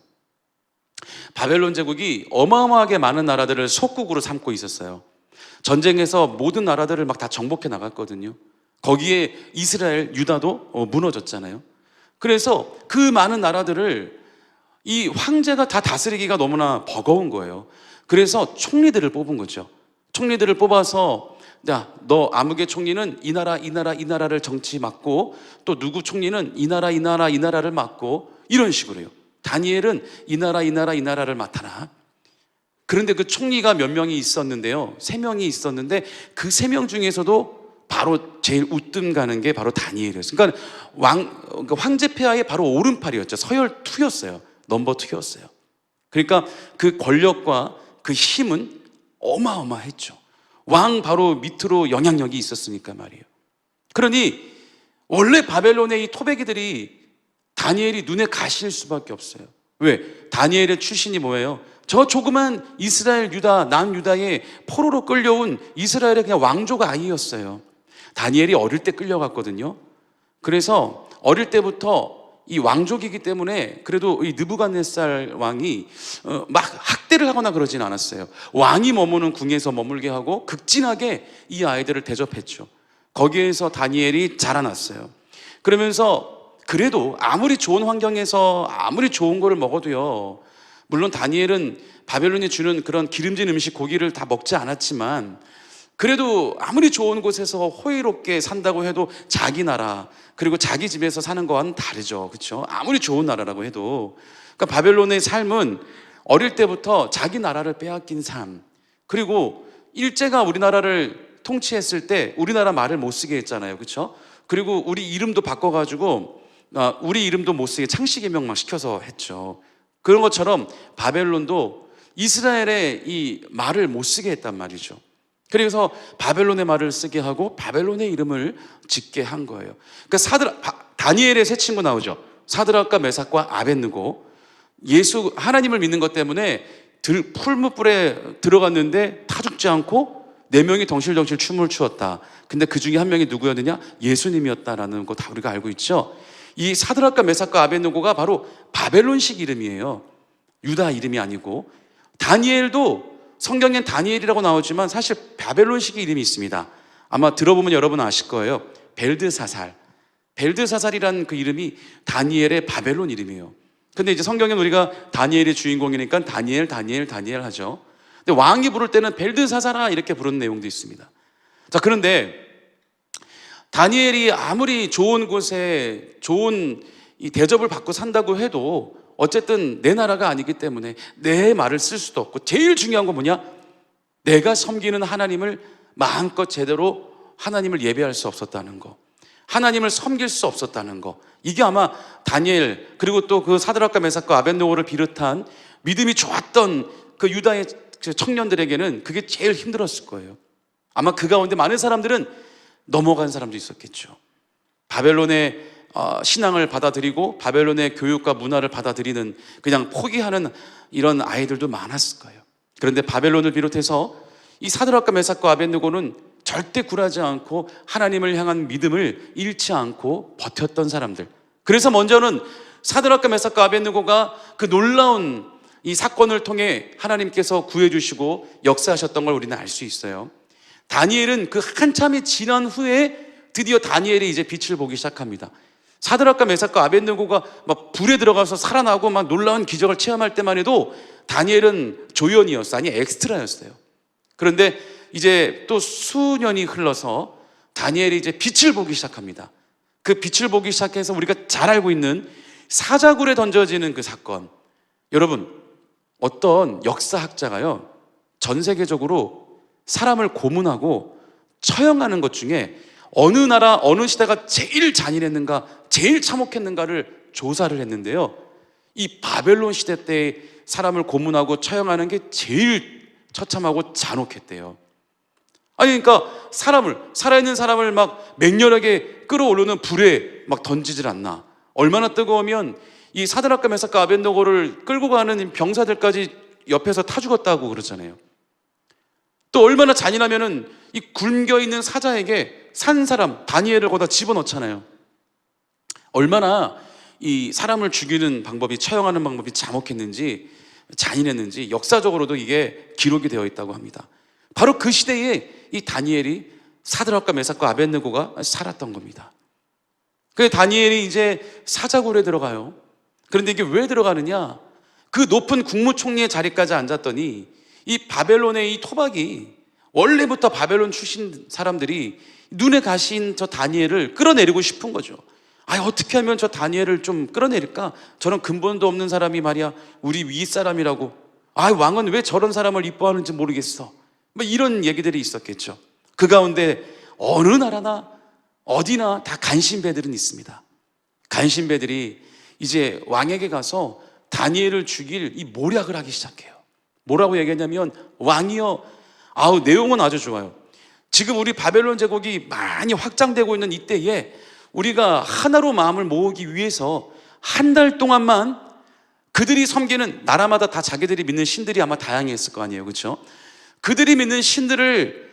바벨론 제국이 어마어마하게 많은 나라들을 속국으로 삼고 있었어요. 전쟁에서 모든 나라들을 막 다 정복해 나갔거든요. 거기에 이스라엘, 유다도 무너졌잖아요. 그래서 그 많은 나라들을 이 황제가 다 다스리기가 너무나 버거운 거예요. 그래서 총리들을 뽑은 거죠. 총리들을 뽑아서 야, 너 아무개 총리는 이 나라, 이 나라, 이 나라를 정치 맡고 또 누구 총리는 이 나라, 이 나라, 이 나라를 맡고 이런 식으로요. 다니엘은 이 나라, 이 나라, 이 나라를 맡아라. 그런데 그 총리가 몇 명이 있었는데요. 3명이 있었는데 그 3명 중에서도 바로 제일 우뜸 가는 게 바로 다니엘이었어요. 그러니까 황제 폐하의 바로 오른팔이었죠. 서열 2였어요. 넘버 2였어요. 그러니까 그 권력과 그 힘은 어마어마했죠. 왕 바로 밑으로 영향력이 있었으니까 말이에요. 그러니 원래 바벨론의 이 토백이들이 다니엘이 눈에 가실 수밖에 없어요. 왜? 다니엘의 출신이 뭐예요? 저 조그만 이스라엘 유다, 남유다의 포로로 끌려온 이스라엘의 그냥 왕족 아이였어요. 다니엘이 어릴 때 끌려갔거든요. 그래서 어릴 때부터 이 왕족이기 때문에 그래도 이 느부갓네살 왕이 막 학대를 하거나 그러진 않았어요. 왕이 머무는 궁에서 머물게 하고 극진하게 이 아이들을 대접했죠. 거기에서 다니엘이 자라났어요. 그러면서 그래도 아무리 좋은 환경에서 아무리 좋은 거를 먹어도요, 물론 다니엘은 바벨론이 주는 그런 기름진 음식 고기를 다 먹지 않았지만 그래도 아무리 좋은 곳에서 호의롭게 산다고 해도 자기 나라 그리고 자기 집에서 사는 거와는 다르죠. 그렇죠? 아무리 좋은 나라라고 해도. 그러니까 바벨론의 삶은 어릴 때부터 자기 나라를 빼앗긴 삶, 그리고 일제가 우리나라를 통치했을 때 우리나라 말을 못 쓰게 했잖아요. 그렇죠? 그리고 우리 이름도 바꿔가지고 우리 이름도 못 쓰게 창씨개명 막 시켜서 했죠. 그런 것처럼 바벨론도 이스라엘의 이 말을 못 쓰게 했단 말이죠. 그래서 바벨론의 말을 쓰게 하고 바벨론의 이름을 짓게 한 거예요. 그러니까 다니엘의 세 친구 나오죠. 사드락과 메삭과 아벳느고. 하나님을 믿는 것 때문에 풀무불에 들어갔는데 타 죽지 않고 4명이 덩실덩실 춤을 추었다. 근데 그 중에 한 명이 누구였느냐? 예수님이었다라는 거 다 우리가 알고 있죠. 이 사드락과 메삭과 아벳느고가 바로 바벨론식 이름이에요. 유다 이름이 아니고. 다니엘도 성경엔 다니엘이라고 나오지만 사실 바벨론식 이름이 있습니다. 아마 들어보면 여러분 아실 거예요. 벨드사살이라는 그 이름이 다니엘의 바벨론 이름이에요. 근데 이제 성경엔 우리가 다니엘이 주인공이니까 다니엘 하죠. 근데 왕이 부를 때는 벨드사살아 이렇게 부르는 내용도 있습니다. 자, 그런데 다니엘이 아무리 좋은 곳에 좋은 이 대접을 받고 산다고 해도 어쨌든 내 나라가 아니기 때문에 내 말을 쓸 수도 없고, 제일 중요한 건 뭐냐? 내가 섬기는 하나님을 마음껏 제대로 하나님을 예배할 수 없었다는 거, 하나님을 섬길 수 없었다는 거. 이게 아마 다니엘 그리고 또 그 사드락과 메삭과 아벳느고를 비롯한 믿음이 좋았던 그 유다의 청년들에게는 그게 제일 힘들었을 거예요. 아마 그 가운데 많은 사람들은 넘어간 사람도 있었겠죠. 바벨론의 신앙을 받아들이고 바벨론의 교육과 문화를 받아들이는, 그냥 포기하는 이런 아이들도 많았을 거예요. 그런데 바벨론을 비롯해서 이 사드락과 메삭과 아벳느고는 절대 굴하지 않고 하나님을 향한 믿음을 잃지 않고 버텼던 사람들. 그래서 먼저는 사드락과 메삭과 아벳느고가 그 놀라운 이 사건을 통해 하나님께서 구해주시고 역사하셨던 걸 우리는 알 수 있어요. 다니엘은 그 한참이 지난 후에 드디어 다니엘이 이제 빛을 보기 시작합니다. 사드락과 메삭과 아벳느고가 막 불에 들어가서 살아나고 막 놀라운 기적을 체험할 때만 해도 다니엘은 조연이었어요. 아니, 엑스트라였어요. 그런데 이제 또 수년이 흘러서 다니엘이 이제 빛을 보기 시작합니다. 그 빛을 보기 시작해서 우리가 잘 알고 있는 사자굴에 던져지는 그 사건. 여러분, 어떤 역사학자가요, 전 세계적으로 사람을 고문하고 처형하는 것 중에 어느 나라 어느 시대가 제일 잔인했는가, 제일 참혹했는가를 조사를 했는데요, 이 바벨론 시대 때 사람을 고문하고 처형하는 게 제일 처참하고 잔혹했대요. 아니 그러니까 살아있는 사람을 막 맹렬하게 끌어올르는 불에 막 던지질 않나. 얼마나 뜨거우면 이 사드락과 메삭과 아벳느고를 끌고 가는 병사들까지 옆에서 타 죽었다고 그러잖아요. 또 얼마나 잔인하면은 이 굶겨 있는 사자에게 산 사람 다니엘을 거기다 집어넣잖아요. 얼마나 이 사람을 죽이는 방법이, 처형하는 방법이 잔혹했는지, 잔인했는지 역사적으로도 이게 기록이 되어 있다고 합니다. 바로 그 시대에 이 다니엘이, 사드락과 메삭과 아벳느고가 살았던 겁니다. 그 다니엘이 이제 사자굴에 들어가요. 그런데 이게 왜 들어가느냐? 그 높은 국무총리의 자리까지 앉았더니 이 바벨론의 이 토박이, 원래부터 바벨론 출신 사람들이 눈에 가신 저 다니엘을 끌어내리고 싶은 거죠. 어떻게 하면 저 다니엘을 좀 끌어내릴까? 저런 근본도 없는 사람이 말이야 우리 윗사람이라고, 왕은 왜 저런 사람을 이뻐하는지 모르겠어, 뭐 이런 얘기들이 있었겠죠. 그 가운데 어느 나라나 어디나 다 간신배들은 있습니다. 간신배들이 이제 왕에게 가서 다니엘을 죽일 이 모략을 하기 시작해요. 뭐라고 얘기했냐면, 왕이여, 내용은 아주 좋아요. 지금 우리 바벨론 제국이 많이 확장되고 있는 이때에 우리가 하나로 마음을 모으기 위해서 한 달 동안만 그들이 섬기는, 나라마다 다 자기들이 믿는 신들이 아마 다양했을 거 아니에요, 그렇죠? 그들이 믿는 신들을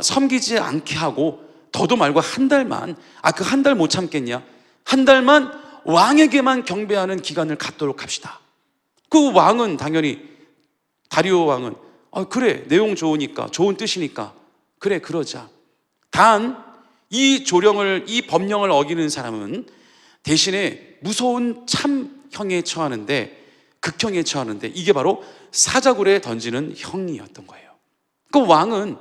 섬기지 않게 하고, 더도 말고 한 달만, 그 한 달 못 참겠냐? 한 달만 왕에게만 경배하는 기간을 갖도록 합시다. 그 왕은 당연히, 다리오 왕은 그래, 내용 좋으니까, 좋은 뜻이니까 그래, 그러자. 단 이 조령을, 이 법령을 어기는 사람은 대신에 무서운 참형에 처하는데, 극형에 처하는데, 이게 바로 사자굴에 던지는 형이었던 거예요. 그 왕은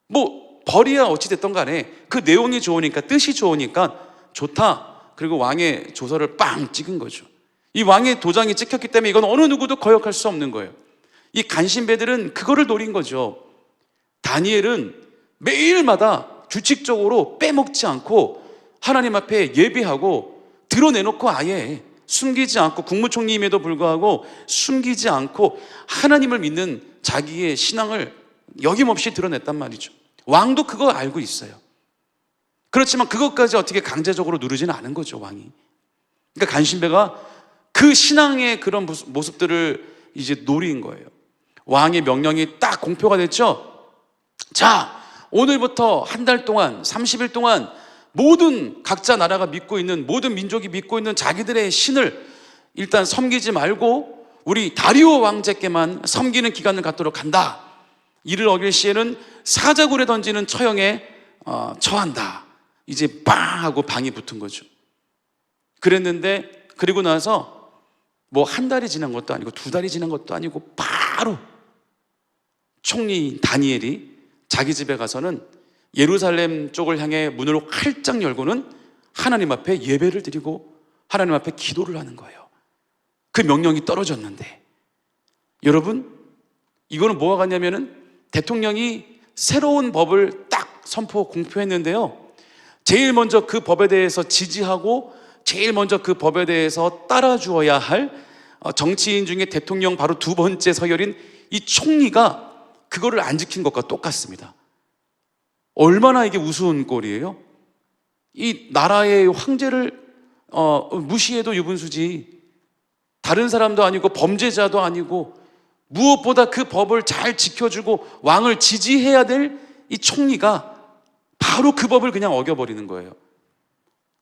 뭐 벌이야 어찌됐던 간에 그 내용이 좋으니까, 뜻이 좋으니까 좋다, 그리고 왕의 조서를 빵 찍은 거죠. 이 왕의 도장이 찍혔기 때문에 이건 어느 누구도 거역할 수 없는 거예요. 이 간신배들은 그거를 노린 거죠. 다니엘은 매일마다 규칙적으로 빼먹지 않고 하나님 앞에 예배하고 드러내놓고, 아예 숨기지 않고, 국무총리임에도 불구하고 숨기지 않고 하나님을 믿는 자기의 신앙을 여김없이 드러냈단 말이죠. 왕도 그거 알고 있어요. 그렇지만 그것까지 어떻게 강제적으로 누르지는 않은 거죠, 왕이. 그러니까 간신배가 그 신앙의 그런 모습들을 이제 노린 거예요. 왕의 명령이 딱 공표가 됐죠. 자, 오늘부터 한 달 동안, 30일 동안 모든 각자 나라가 믿고 있는, 모든 민족이 믿고 있는 자기들의 신을 일단 섬기지 말고 우리 다리오 왕제께만 섬기는 기간을 갖도록 한다. 이를 어길 시에는 사자굴에 던지는 처형에 처한다. 이제 빵 하고 방이 붙은 거죠. 그랬는데, 그리고 나서 뭐 한 달이 지난 것도 아니고 두 달이 지난 것도 아니고 바로 총리 다니엘이 자기 집에 가서는 예루살렘 쪽을 향해 문을 활짝 열고는 하나님 앞에 예배를 드리고 하나님 앞에 기도를 하는 거예요. 그 명령이 떨어졌는데, 여러분, 이거는 뭐가 같냐면은 대통령이 새로운 법을 딱 공표했는데요, 제일 먼저 그 법에 대해서 지지하고 제일 먼저 그 법에 대해서 따라주어야 할 정치인 중에 대통령 바로 두 번째 서열인 이 총리가 그거를 안 지킨 것과 똑같습니다. 얼마나 이게 우스운 꼴이에요? 이 나라의 황제를 무시해도 유분수지, 다른 사람도 아니고 범죄자도 아니고, 무엇보다 그 법을 잘 지켜주고 왕을 지지해야 될 이 총리가 바로 그 법을 그냥 어겨버리는 거예요.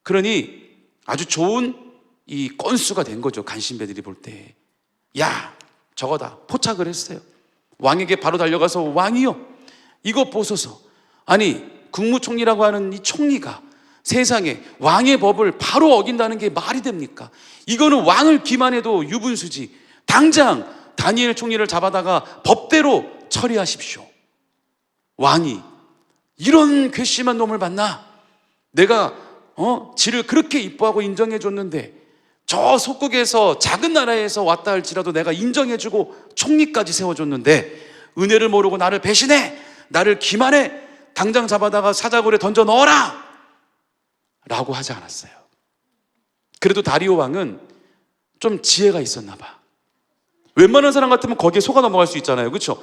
그러니 아주 좋은 이 건수가 된 거죠. 간신배들이 볼 때, 야, 저거다, 포착을 했어요. 왕에게 바로 달려가서, 왕이요, 이거 보소서. 아니, 국무총리라고 하는 이 총리가 세상에 왕의 법을 바로 어긴다는 게 말이 됩니까? 이거는 왕을 기만해도 유분수지. 당장 다니엘 총리를 잡아다가 법대로 처리하십시오. 왕이 이런 괘씸한 놈을 봤나? 내가 지를 그렇게 이뻐하고 인정해줬는데, 저 속국에서 작은 나라에서 왔다 할지라도 내가 인정해주고 총리까지 세워줬는데 은혜를 모르고 나를 배신해, 나를 기만해, 당장 잡아다가 사자굴에 던져 넣어라! 라고 하지 않았어요. 그래도 다리오 왕은 좀 지혜가 있었나 봐. 웬만한 사람 같으면 거기에 속아 넘어갈 수 있잖아요. 그렇죠?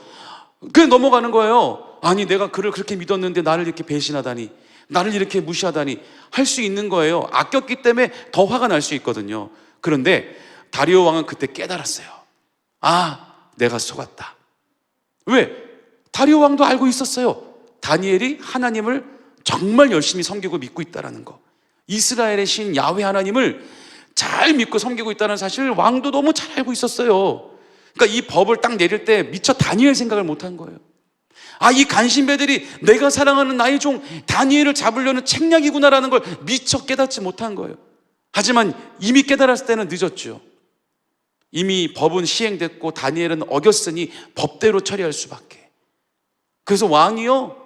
그냥 넘어가는 거예요. 아니 내가 그를 그렇게 믿었는데 나를 이렇게 배신하다니, 나를 이렇게 무시하다니 할 수 있는 거예요. 아꼈기 때문에 더 화가 날 수 있거든요. 그런데 다리오 왕은 그때 깨달았어요. 아, 내가 속았다. 왜? 다리오 왕도 알고 있었어요. 다니엘이 하나님을 정말 열심히 섬기고 믿고 있다는 거, 이스라엘의 신 야훼 하나님을 잘 믿고 섬기고 있다는 사실을 왕도 너무 잘 알고 있었어요. 그러니까 이 법을 딱 내릴 때 미처 다니엘 생각을 못한 거예요. 아, 이 간신배들이 내가 사랑하는 나의 종 다니엘을 잡으려는 책략이구나라는 걸 미처 깨닫지 못한 거예요. 하지만 이미 깨달았을 때는 늦었죠. 이미 법은 시행됐고 다니엘은 어겼으니 법대로 처리할 수밖에. 그래서 왕이요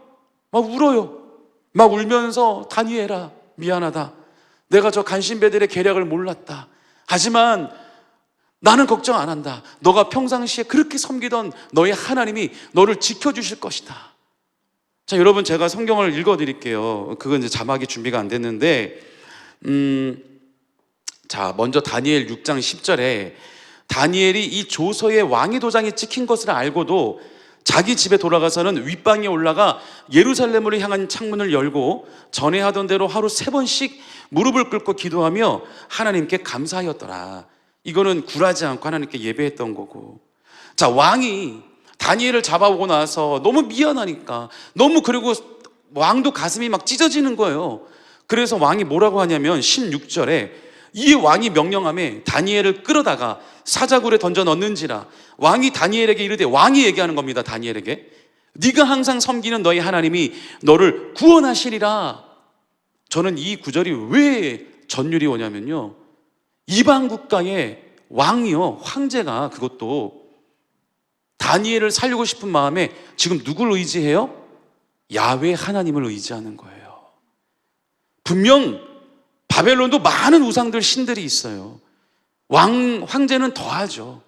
막 울어요. 막 울면서 다니엘아, 미안하다. 내가 저 간신배들의 계략을 몰랐다. 하지만 나는 걱정 안 한다. 너가 평상시에 그렇게 섬기던 너의 하나님이 너를 지켜주실 것이다. 자, 여러분 제가 성경을 읽어드릴게요. 그건 이제 자막이 준비가 안 됐는데 자, 먼저 다니엘 6장 10절에 다니엘이 이 조서에 왕의 도장이 찍힌 것을 알고도 자기 집에 돌아가서는 윗방에 올라가 예루살렘으로 향한 창문을 열고 전에 하던 대로 하루 3번씩 무릎을 꿇고 기도하며 하나님께 감사하였더라. 이거는 굴하지 않고 하나님께 예배했던 거고. 자, 왕이 다니엘을 잡아오고 나서 너무 미안하니까, 너무, 그리고 왕도 가슴이 막 찢어지는 거예요. 그래서 왕이 뭐라고 하냐면 16절에 이 왕이 명령함에 다니엘을 끌어다가 사자굴에 던져 넣는지라. 왕이 다니엘에게 이르되, 왕이 얘기하는 겁니다. 다니엘에게 네가 항상 섬기는 너희 하나님이 너를 구원하시리라. 저는 이 구절이 왜 전율이 오냐면요, 이방 국가의 왕이요, 황제가 그것도 다니엘을 살리고 싶은 마음에 지금 누굴 의지해요? 야훼 하나님을 의지하는 거예요. 분명 바벨론도 많은 우상들, 신들이 있어요. 황제는 더하죠.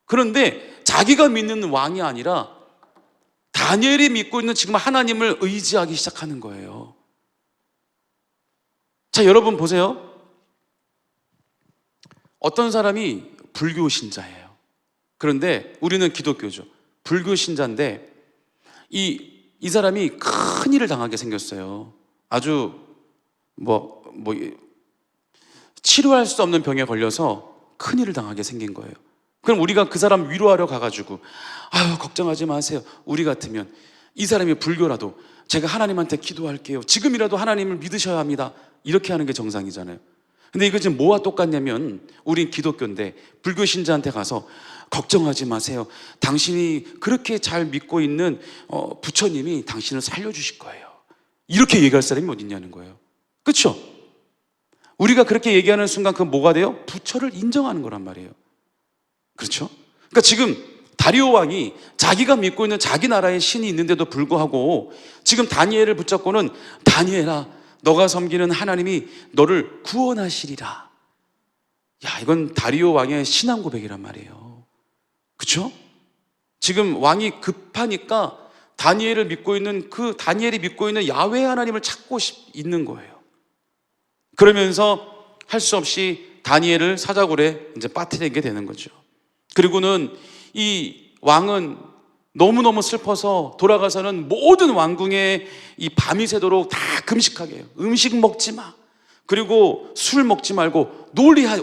그런데 자기가 믿는 왕이 아니라 다니엘이 믿고 있는 지금 하나님을 의지하기 시작하는 거예요. 자, 여러분 보세요. 어떤 사람이 불교 신자예요. 그런데 우리는 기독교죠. 불교 신자인데 이 사람이 큰 일을 당하게 생겼어요. 아주 치료할 수 없는 병에 걸려서 큰 일을 당하게 생긴 거예요. 그럼 우리가 그 사람 위로하러 가가지고 아유 걱정하지 마세요. 우리 같으면 이 사람이 불교라도 제가 하나님한테 기도할게요. 지금이라도 하나님을 믿으셔야 합니다. 이렇게 하는 게 정상이잖아요. 근데 이거 지금 뭐와 똑같냐면 우린 기독교인데 불교 신자한테 가서 걱정하지 마세요. 당신이 그렇게 잘 믿고 있는 부처님이 당신을 살려주실 거예요. 이렇게 얘기할 사람이 어디 있냐는 거예요. 그렇죠? 우리가 그렇게 얘기하는 순간 그건 뭐가 돼요? 부처를 인정하는 거란 말이에요. 그렇죠? 그러니까 지금 다리오 왕이 자기가 믿고 있는 자기 나라의 신이 있는데도 불구하고 지금 다니엘을 붙잡고는 다니엘아, 너가 섬기는 하나님이 너를 구원하시리라. 야, 이건 다리오 왕의 신앙 고백이란 말이에요. 그렇죠? 지금 왕이 급하니까 다니엘을 믿고 있는 다니엘이 믿고 있는 야훼 하나님을 찾고 있는 거예요. 그러면서 할 수 없이 다니엘을 사자굴에 이제 빠뜨리게 되는 거죠. 그리고는 이 왕은 너무너무 슬퍼서 돌아가서는 모든 왕궁에 이 밤이 새도록 다 금식하게 해요. 음식 먹지 마. 그리고 술 먹지 말고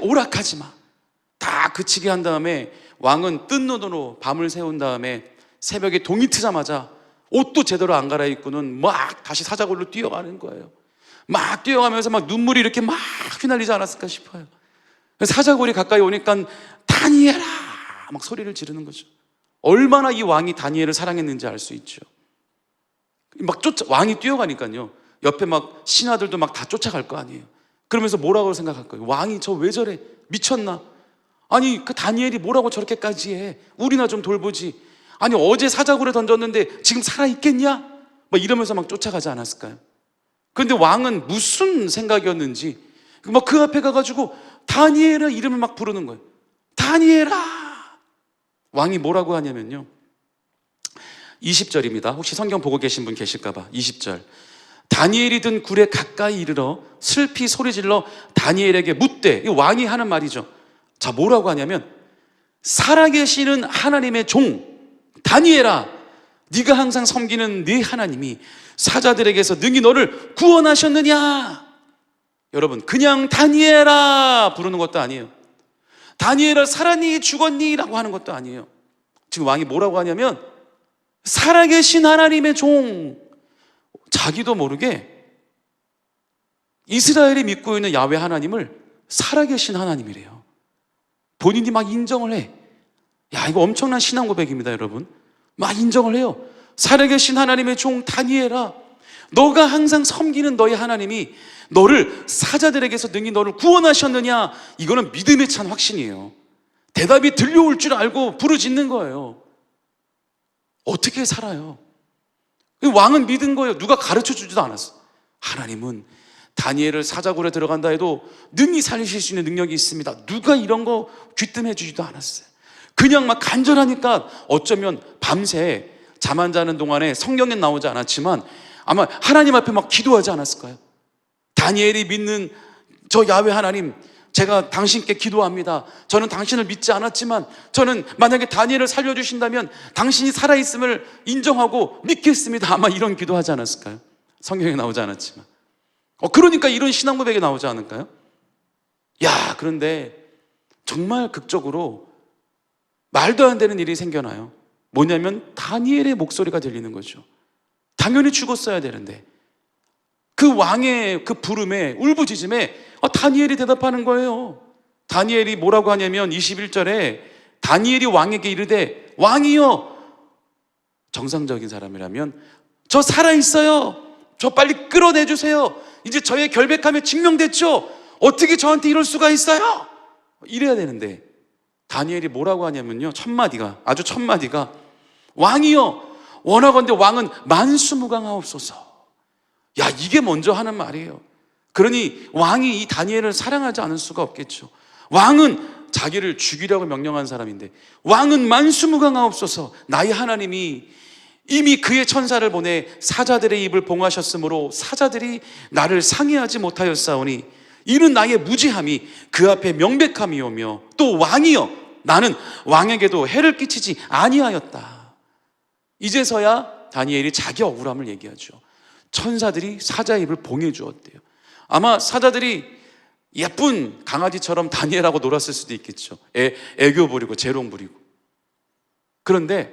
오락하지 마. 다 그치게 한 다음에 왕은 뜬 눈으로 밤을 새운 다음에 새벽에 동이 트자마자 옷도 제대로 안 갈아입고는 막 다시 사자굴로 뛰어가는 거예요. 막 뛰어가면서 막 눈물이 이렇게 막 휘날리지 않았을까 싶어요. 사자굴이 가까이 오니까 다니엘아 막 소리를 지르는 거죠. 얼마나 이 왕이 다니엘을 사랑했는지 알 수 있죠. 왕이 뛰어가니까요, 옆에 막 신하들도 막 다 쫓아갈 거 아니에요. 그러면서 뭐라고 생각할 거예요? 왕이 저 왜 저래? 미쳤나? 아니 그 다니엘이 뭐라고 저렇게까지 해? 우리나 좀 돌보지. 아니 어제 사자굴에 던졌는데 지금 살아있겠냐? 막 이러면서 막 쫓아가지 않았을까요? 그런데 왕은 무슨 생각이었는지 막 그 앞에 가가지고 다니엘아 이름을 막 부르는 거예요. 다니엘아. 왕이 뭐라고 하냐면요, 20절입니다. 혹시 성경 보고 계신 분 계실까봐. 20절. 다니엘이 든 굴에 가까이 이르러 슬피 소리질러 다니엘에게 묻되, 이 왕이 하는 말이죠. 자, 뭐라고 하냐면, 살아계시는 하나님의 종 다니엘아, 네가 항상 섬기는 네 하나님이 사자들에게서 능히 너를 구원하셨느냐. 여러분, 그냥 다니엘아 부르는 것도 아니에요. 다니엘아 살았니 죽었니 라고 하는 것도 아니에요. 지금 왕이 뭐라고 하냐면, 살아계신 하나님의 종, 자기도 모르게 이스라엘이 믿고 있는 야훼 하나님을 살아계신 하나님이래요. 본인이 막 인정을 해. 야, 이거 엄청난 신앙 고백입니다, 여러분. 막 인정을 해요. 살아계신 하나님의 종 다니엘아, 너가 항상 섬기는 너의 하나님이 너를 사자들에게서 능히 너를 구원하셨느냐. 이거는 믿음에 찬 확신이에요. 대답이 들려올 줄 알고 부르짖는 거예요. 어떻게 살아요? 왕은 믿은 거예요. 누가 가르쳐 주지도 않았어. 하나님은 다니엘을 사자굴에 들어간다 해도 능히 살리실 수 있는 능력이 있습니다. 누가 이런 거 귀뜸해 주지도 않았어요. 그냥 막 간절하니까 어쩌면 밤새 잠 안 자는 동안에 성경에 나오지 않았지만 아마 하나님 앞에 막 기도하지 않았을까요? 다니엘이 믿는 저 야훼 하나님, 제가 당신께 기도합니다. 저는 당신을 믿지 않았지만 저는 만약에 다니엘을 살려주신다면 당신이 살아있음을 인정하고 믿겠습니다. 아마 이런 기도하지 않았을까요? 성경에 나오지 않았지만. 그러니까 이런 신앙 고백이 나오지 않을까요? 야, 그런데 정말 극적으로 말도 안 되는 일이 생겨나요. 뭐냐면 다니엘의 목소리가 들리는 거죠. 당연히 죽었어야 되는데 그 왕의 그 부름에, 울부짖음에 다니엘이 대답하는 거예요. 다니엘이 뭐라고 하냐면 21절에 다니엘이 왕에게 이르되, 왕이여, 정상적인 사람이라면 저 살아있어요. 저 빨리 끌어내주세요. 이제 저의 결백함에 증명됐죠. 어떻게 저한테 이럴 수가 있어요? 이래야 되는데 다니엘이 뭐라고 하냐면요, 아주 첫 마디가 왕이여, 원하건대 왕은 만수무강하옵소서. 야, 이게 먼저 하는 말이에요. 그러니 왕이 이 다니엘을 사랑하지 않을 수가 없겠죠. 왕은 자기를 죽이라고 명령한 사람인데, 왕은 만수무강하옵소서. 나의 하나님이 이미 그의 천사를 보내 사자들의 입을 봉하셨으므로 사자들이 나를 상해하지 못하였사오니 이는 나의 무지함이 그 앞에 명백함이오며, 또 왕이여, 나는 왕에게도 해를 끼치지 아니하였다. 이제서야 다니엘이 자기 억울함을 얘기하죠. 천사들이 사자의 입을 봉해 주었대요. 아마 사자들이 예쁜 강아지처럼 다니엘하고 놀았을 수도 있겠죠. 애교 부리고 재롱 부리고. 그런데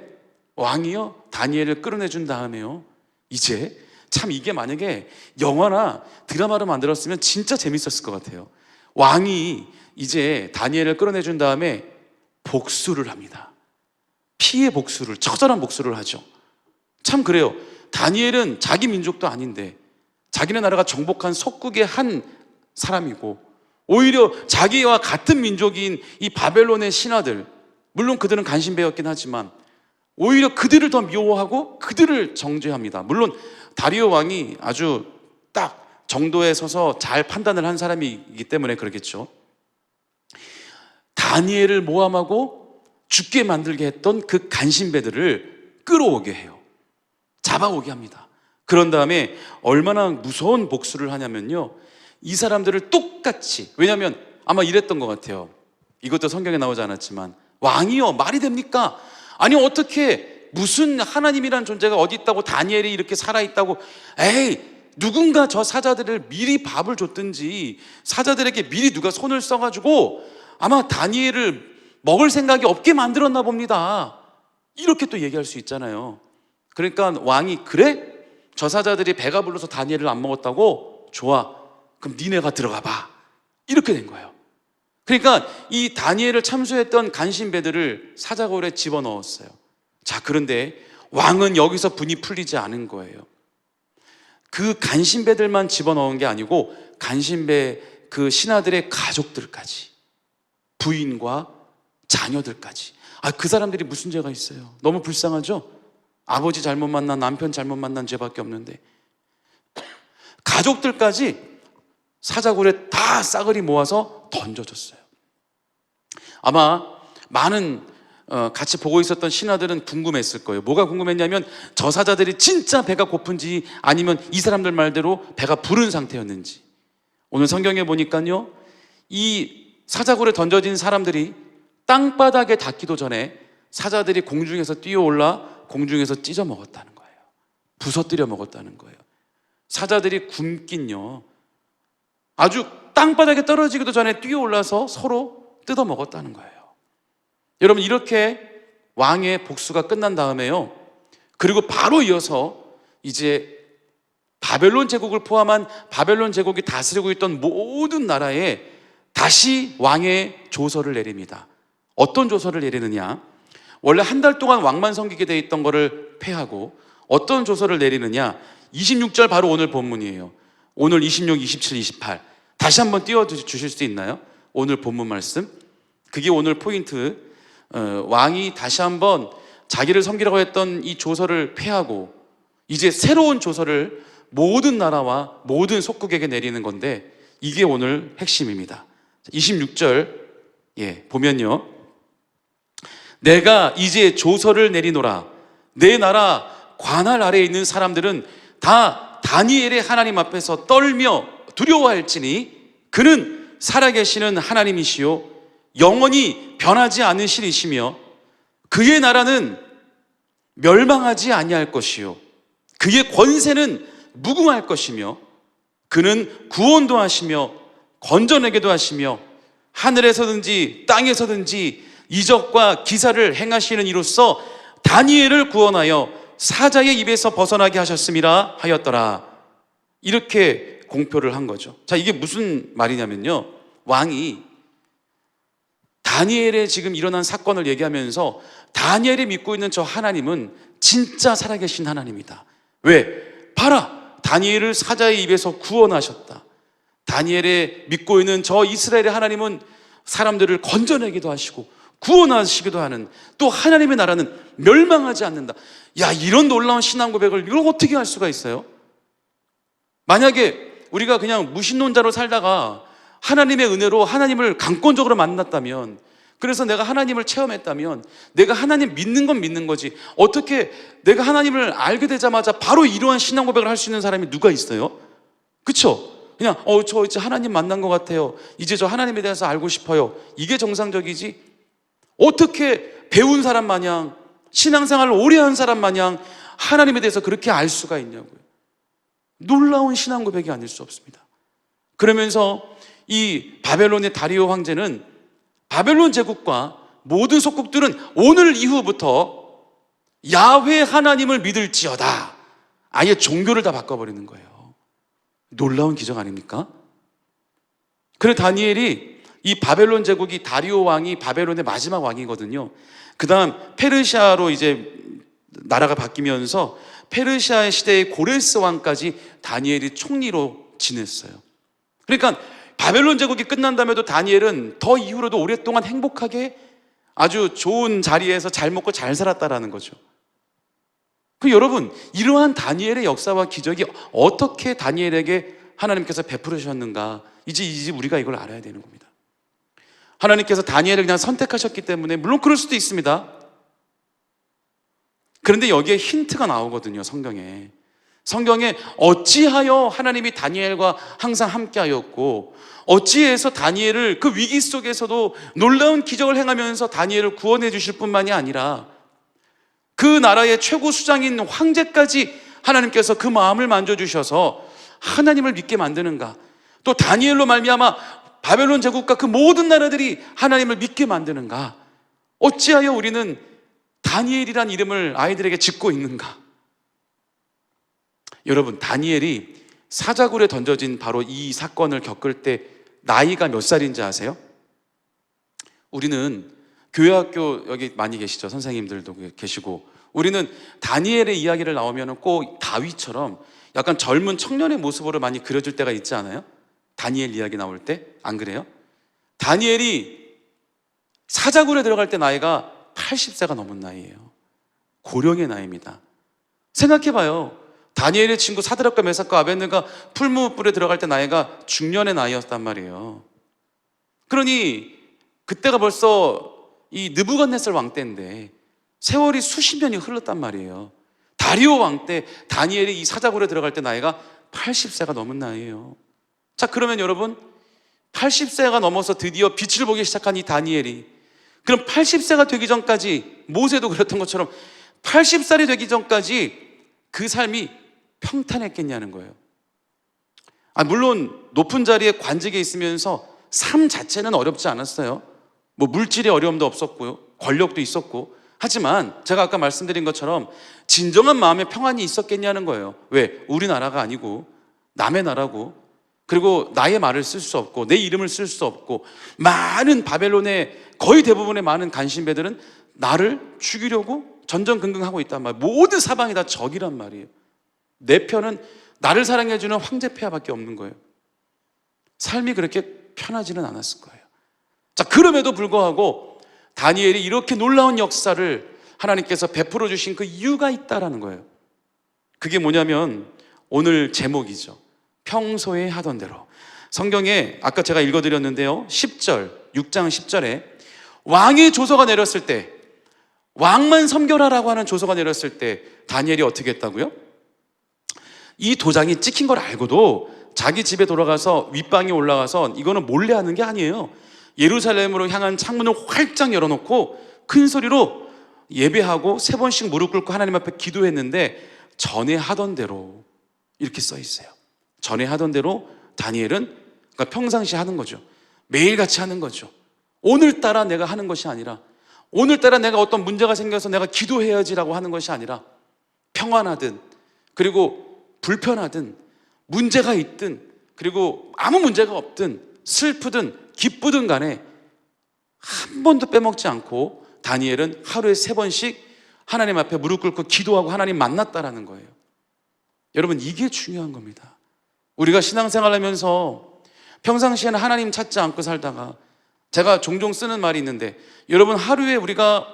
왕이요, 다니엘을 끌어내준 다음에요, 이제 참 이게 만약에 영화나 드라마로 만들었으면 진짜 재밌었을 것 같아요. 왕이 이제 다니엘을 끌어내준 다음에 복수를 합니다. 피해 복수를, 처절한 복수를 하죠. 참 그래요. 다니엘은 자기 민족도 아닌데 자기네 나라가 정복한 속국의 한 사람이고, 오히려 자기와 같은 민족인 이 바벨론의 신하들, 물론 그들은 간신배였긴 하지만 오히려 그들을 더 미워하고 그들을 정죄합니다. 물론 다리오 왕이 아주 딱 정도에 서서 잘 판단을 한 사람이기 때문에 그러겠죠. 다니엘을 모함하고 죽게 만들게 했던 그 간신배들을 끌어오게 해요. 잡아오게 합니다. 그런 다음에 얼마나 무서운 복수를 하냐면요, 이 사람들을 똑같이, 왜냐하면 아마 이랬던 것 같아요. 이것도 성경에 나오지 않았지만, 왕이요, 말이 됩니까? 아니 어떻게, 무슨 하나님이란 존재가 어디 있다고 다니엘이 이렇게 살아있다고. 에이, 누군가 저 사자들을 미리 밥을 줬든지 사자들에게 미리 누가 손을 써가지고 아마 다니엘을 먹을 생각이 없게 만들었나 봅니다. 이렇게 또 얘기할 수 있잖아요. 그러니까 왕이, 그래? 저 사자들이 배가 불러서 다니엘을 안 먹었다고? 좋아, 그럼 니네가 들어가 봐. 이렇게 된 거예요. 그러니까 이 다니엘을 참수했던 간신배들을 사자굴에 집어넣었어요. 자, 그런데 왕은 여기서 분이 풀리지 않은 거예요. 그 간신배들만 집어넣은 게 아니고 간신배 그 신하들의 가족들까지, 부인과 자녀들까지. 그 사람들이 무슨 죄가 있어요? 너무 불쌍하죠? 아버지 잘못 만난, 남편 잘못 만난 죄밖에 없는데 가족들까지 사자굴에 다 싸그리 모아서 던져줬어요. 아마 많은 같이 보고 있었던 신하들은 궁금했을 거예요. 뭐가 궁금했냐면 저 사자들이 진짜 배가 고픈지 아니면 이 사람들 말대로 배가 부른 상태였는지. 오늘 성경에 보니까요, 이 사자굴에 던져진 사람들이 땅바닥에 닿기도 전에 사자들이 공중에서 뛰어올라 공중에서 찢어 먹었다는 거예요. 부서뜨려 먹었다는 거예요. 사자들이 굶긴요, 아주 땅바닥에 떨어지기도 전에 뛰어올라서 서로 뜯어 먹었다는 거예요. 여러분, 이렇게 왕의 복수가 끝난 다음에요, 그리고 바로 이어서 이제 바벨론 제국을 포함한 바벨론 제국이 다스리고 있던 모든 나라에 다시 왕의 조서를 내립니다. 어떤 조서를 내리느냐? 원래 한 달 동안 왕만 섬기게 돼 있던 거를 폐하고 어떤 조서를 내리느냐? 26절 바로 오늘 본문이에요. 오늘 26, 27, 28 다시 한번 띄워주실 수 있나요? 오늘 본문 말씀. 그게 오늘 포인트. 왕이 다시 한번 자기를 섬기라고 했던 이 조서를 폐하고 이제 새로운 조서를 모든 나라와 모든 속국에게 내리는 건데, 이게 오늘 핵심입니다. 26절 보면요, 내가 이제 조서를 내리노라. 내 나라 관할 아래에 있는 사람들은 다 다니엘의 하나님 앞에서 떨며 두려워할지니 그는 살아계시는 하나님이시요 영원히 변하지 않으시리시며 그의 나라는 멸망하지 아니할 것이요 그의 권세는 무궁할 것이며 그는 구원도 하시며 건져내게도 하시며 하늘에서든지 땅에서든지 이적과 기사를 행하시는 이로써 다니엘을 구원하여 사자의 입에서 벗어나게 하셨음이라 하였더라. 이렇게 공표를 한 거죠. 자, 이게 무슨 말이냐면요, 왕이 다니엘의 지금 일어난 사건을 얘기하면서 다니엘이 믿고 있는 저 하나님은 진짜 살아계신 하나님이다. 왜? 봐라, 다니엘을 사자의 입에서 구원하셨다. 다니엘의 믿고 있는 저 이스라엘의 하나님은 사람들을 건져내기도 하시고 구원하시기도 하는, 또 하나님의 나라는 멸망하지 않는다. 야, 이런 놀라운 신앙 고백을 이걸 어떻게 할 수가 있어요? 만약에 우리가 그냥 무신론자로 살다가 하나님의 은혜로 하나님을 강권적으로 만났다면, 그래서 내가 하나님을 체험했다면 내가 하나님 믿는 건 믿는 거지, 어떻게 내가 하나님을 알게 되자마자 바로 이러한 신앙 고백을 할 수 있는 사람이 누가 있어요? 그쵸? 그냥 저 이제 하나님 만난 것 같아요, 이제 저 하나님에 대해서 알고 싶어요, 이게 정상적이지, 어떻게 배운 사람 마냥 신앙생활을 오래 한 사람 마냥 하나님에 대해서 그렇게 알 수가 있냐고요. 놀라운 신앙 고백이 아닐 수 없습니다. 그러면서 이 바벨론의 다리오 황제는 바벨론 제국과 모든 속국들은 오늘 이후부터 야훼 하나님을 믿을지어다. 아예 종교를 다 바꿔버리는 거예요. 놀라운 기적 아닙니까? 그래 다니엘이 이 바벨론 제국이 다리오 왕이 바벨론의 마지막 왕이거든요. 그 다음 페르시아로 이제 나라가 바뀌면서 페르시아의 시대의 고레스 왕까지 다니엘이 총리로 지냈어요. 그러니까 바벨론 제국이 끝난 다음에도 다니엘은 더 이후로도 오랫동안 행복하게 아주 좋은 자리에서 잘 먹고 잘 살았다라는 거죠. 그 여러분, 이러한 다니엘의 역사와 기적이 어떻게 다니엘에게 하나님께서 베풀으셨는가, 이제 우리가 이걸 알아야 되는 겁니다. 하나님께서 다니엘을 그냥 선택하셨기 때문에, 물론 그럴 수도 있습니다. 그런데 여기에 힌트가 나오거든요. 성경에 어찌하여 하나님이 다니엘과 항상 함께하였고 어찌해서 다니엘을 그 위기 속에서도 놀라운 기적을 행하면서 다니엘을 구원해 주실 뿐만이 아니라 그 나라의 최고 수장인 황제까지 하나님께서 그 마음을 만져주셔서 하나님을 믿게 만드는가, 또 다니엘로 말미암아 바벨론 제국과 그 모든 나라들이 하나님을 믿게 만드는가, 어찌하여 우리는 다니엘이란 이름을 아이들에게 짓고 있는가? 여러분, 다니엘이 사자굴에 던져진 바로 이 사건을 겪을 때 나이가 몇 살인지 아세요? 우리는 교회학교 여기 많이 계시죠? 선생님들도 계시고, 우리는 다니엘의 이야기를 나오면 꼭 다윗처럼 약간 젊은 청년의 모습으로 많이 그려질 때가 있지 않아요? 다니엘 이야기 나올 때, 안 그래요? 다니엘이 사자굴에 들어갈 때 나이가 80세가 넘은 나이예요. 고령의 나이입니다. 생각해봐요. 다니엘의 친구 사드락과 메삭과 아벳느고가 풀무불에 들어갈 때 나이가 중년의 나이였단 말이에요. 그러니 그때가 벌써 이 느부갓네살 왕 때인데 세월이 수십 년이 흘렀단 말이에요. 다리오 왕 때 다니엘이 이 사자굴에 들어갈 때 나이가 80세가 넘은 나이에요. 자, 그러면 여러분 80세가 넘어서 드디어 빛을 보기 시작한 이 다니엘이, 그럼 80세가 되기 전까지, 모세도 그랬던 것처럼 80살이 되기 전까지 그 삶이 평탄했겠냐는 거예요. 물론 높은 자리에 관직에 있으면서 삶 자체는 어렵지 않았어요. 뭐 물질의 어려움도 없었고요, 권력도 있었고. 하지만 제가 아까 말씀드린 것처럼 진정한 마음의 평안이 있었겠냐는 거예요. 왜? 우리나라가 아니고 남의 나라고, 그리고 나의 말을 쓸 수 없고 내 이름을 쓸 수 없고, 많은 바벨론의 거의 대부분의 많은 간신배들은 나를 죽이려고 전전긍긍하고 있단 말이에요. 모든 사방이 다 적이란 말이에요. 내 편은 나를 사랑해주는 황제폐하밖에 없는 거예요. 삶이 그렇게 편하지는 않았을 거예요. 자, 그럼에도 불구하고 다니엘이 이렇게 놀라운 역사를 하나님께서 베풀어 주신 그 이유가 있다라는 거예요. 그게 뭐냐면 오늘 제목이죠. 평소에 하던 대로. 성경에 아까 제가 읽어드렸는데요, 10절, 6장 10절에 왕의 조서가 내렸을 때, 왕만 섬겨라라고 하는 조서가 내렸을 때 다니엘이 어떻게 했다고요? 이 도장이 찍힌 걸 알고도 자기 집에 돌아가서 윗방에 올라가서, 이거는 몰래 하는 게 아니에요, 예루살렘으로 향한 창문을 활짝 열어놓고 큰 소리로 예배하고 3번씩 무릎 꿇고 하나님 앞에 기도했는데, 전에 하던 대로 이렇게 써 있어요. 전에 하던 대로 다니엘은, 그러니까 평상시 하는 거죠. 매일같이 하는 거죠. 오늘따라 내가 하는 것이 아니라, 오늘따라 내가 어떤 문제가 생겨서 내가 기도해야지라고 하는 것이 아니라, 평안하든 그리고 불편하든 문제가 있든 그리고 아무 문제가 없든 슬프든 기쁘든 간에 한 번도 빼먹지 않고 다니엘은 하루에 3번씩 하나님 앞에 무릎 꿇고 기도하고 하나님 만났다라는 거예요. 여러분, 이게 중요한 겁니다. 우리가 신앙생활 하면서 평상시에는 하나님 찾지 않고 살다가, 제가 종종 쓰는 말이 있는데, 여러분 하루에 우리가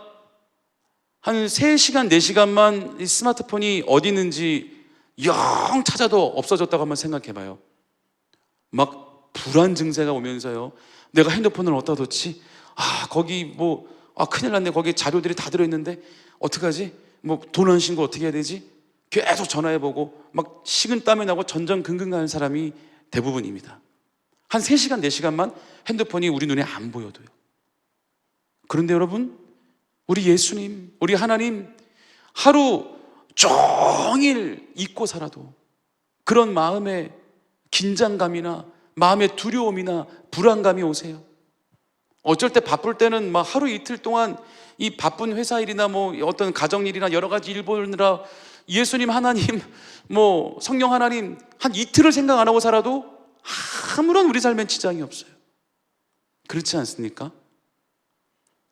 한 3시간, 4시간만 이 스마트폰이 어디 있는지 영 찾아도 없어졌다고 한번 생각해 봐요. 막 불안 증세가 오면서요, 내가 핸드폰을 어디다 뒀지? 거기 큰일 났네, 거기 자료들이 다 들어있는데 어떡하지? 도난 신고 어떻게 해야 되지? 계속 전화해보고 막 식은땀이 나고 전전긍긍하는 사람이 대부분입니다. 한 3시간, 4시간만 핸드폰이 우리 눈에 안 보여도요. 그런데 여러분, 우리 예수님, 우리 하나님, 하루 종일 잊고 살아도 그런 마음의 긴장감이나 마음의 두려움이나 불안감이 오세요. 어쩔 때 바쁠 때는 막 하루 이틀 동안 이 바쁜 회사 일이나 어떤 가정 일이나 여러 가지 일 보느라 예수님, 하나님, 성령 하나님 한 이틀을 생각 안 하고 살아도 아무런 우리 삶엔 지장이 없어요. 그렇지 않습니까?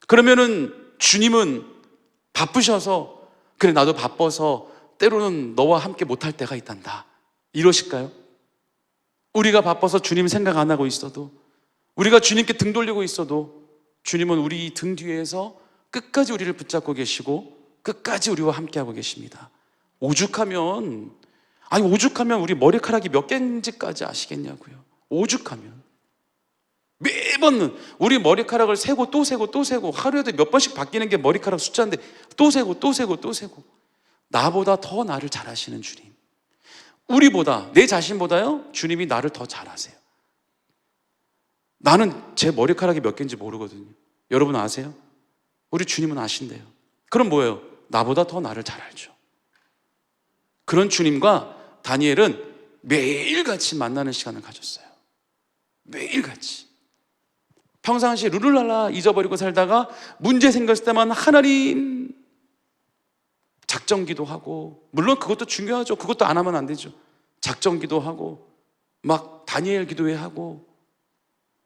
그러면은 주님은 바쁘셔서, 그래 나도 바빠서 때로는 너와 함께 못할 때가 있단다, 이러실까요? 우리가 바빠서 주님 생각 안 하고 있어도, 우리가 주님께 등 돌리고 있어도 주님은 우리 등 뒤에서 끝까지 우리를 붙잡고 계시고 끝까지 우리와 함께하고 계십니다. 오죽하면 우리 머리카락이 몇 개인지까지 아시겠냐고요. 오죽하면 매번 우리 머리카락을 세고 또 세고 또 세고, 하루에도 몇 번씩 바뀌는 게 머리카락 숫자인데 또 세고 또 세고 또 세고. 나보다 더 나를 잘 아시는 주님, 우리보다, 내 자신보다요, 주님이 나를 더 잘 아세요. 나는 제 머리카락이 몇 개인지 모르거든요. 여러분 아세요? 우리 주님은 아신대요. 그럼 뭐예요? 나보다 더 나를 잘 알죠. 그런 주님과 다니엘은 매일같이 만나는 시간을 가졌어요. 매일같이. 평상시 룰루랄라 잊어버리고 살다가 문제 생겼을 때만 하나님 작정기도 하고, 물론 그것도 중요하죠. 그것도 안 하면 안 되죠. 작정기도 하고 막 다니엘 기도회 하고.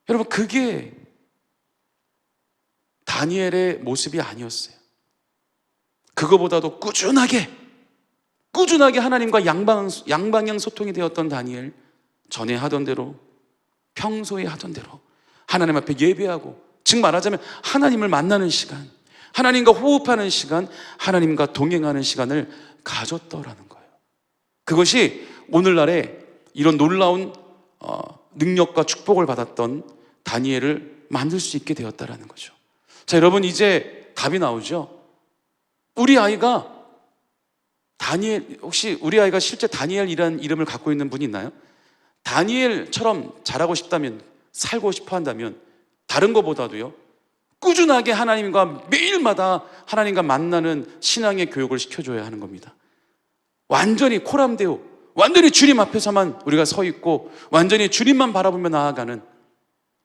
여러분, 그게 다니엘의 모습이 아니었어요. 그거보다도 꾸준하게 하나님과 양방향 소통이 되었던 다니엘, 전에 하던 대로, 평소에 하던 대로 하나님 앞에 예배하고, 즉 말하자면 하나님을 만나는 시간, 하나님과 호흡하는 시간, 하나님과 동행하는 시간을 가졌더라는 거예요. 그것이 오늘날에 이런 놀라운 능력과 축복을 받았던 다니엘을 만들 수 있게 되었다라는 거죠. 자, 여러분, 이제 답이 나오죠. 우리 아이가 다니엘, 혹시 우리 아이가 실제 다니엘이라는 이름을 갖고 있는 분이 있나요? 다니엘처럼 자라고 싶다면, 살고 싶어 한다면 다른 것보다도요, 꾸준하게 하나님과 매일마다 하나님과 만나는 신앙의 교육을 시켜줘야 하는 겁니다. 완전히 코람데오, 완전히 주님 앞에서만 우리가 서 있고 완전히 주님만 바라보며 나아가는,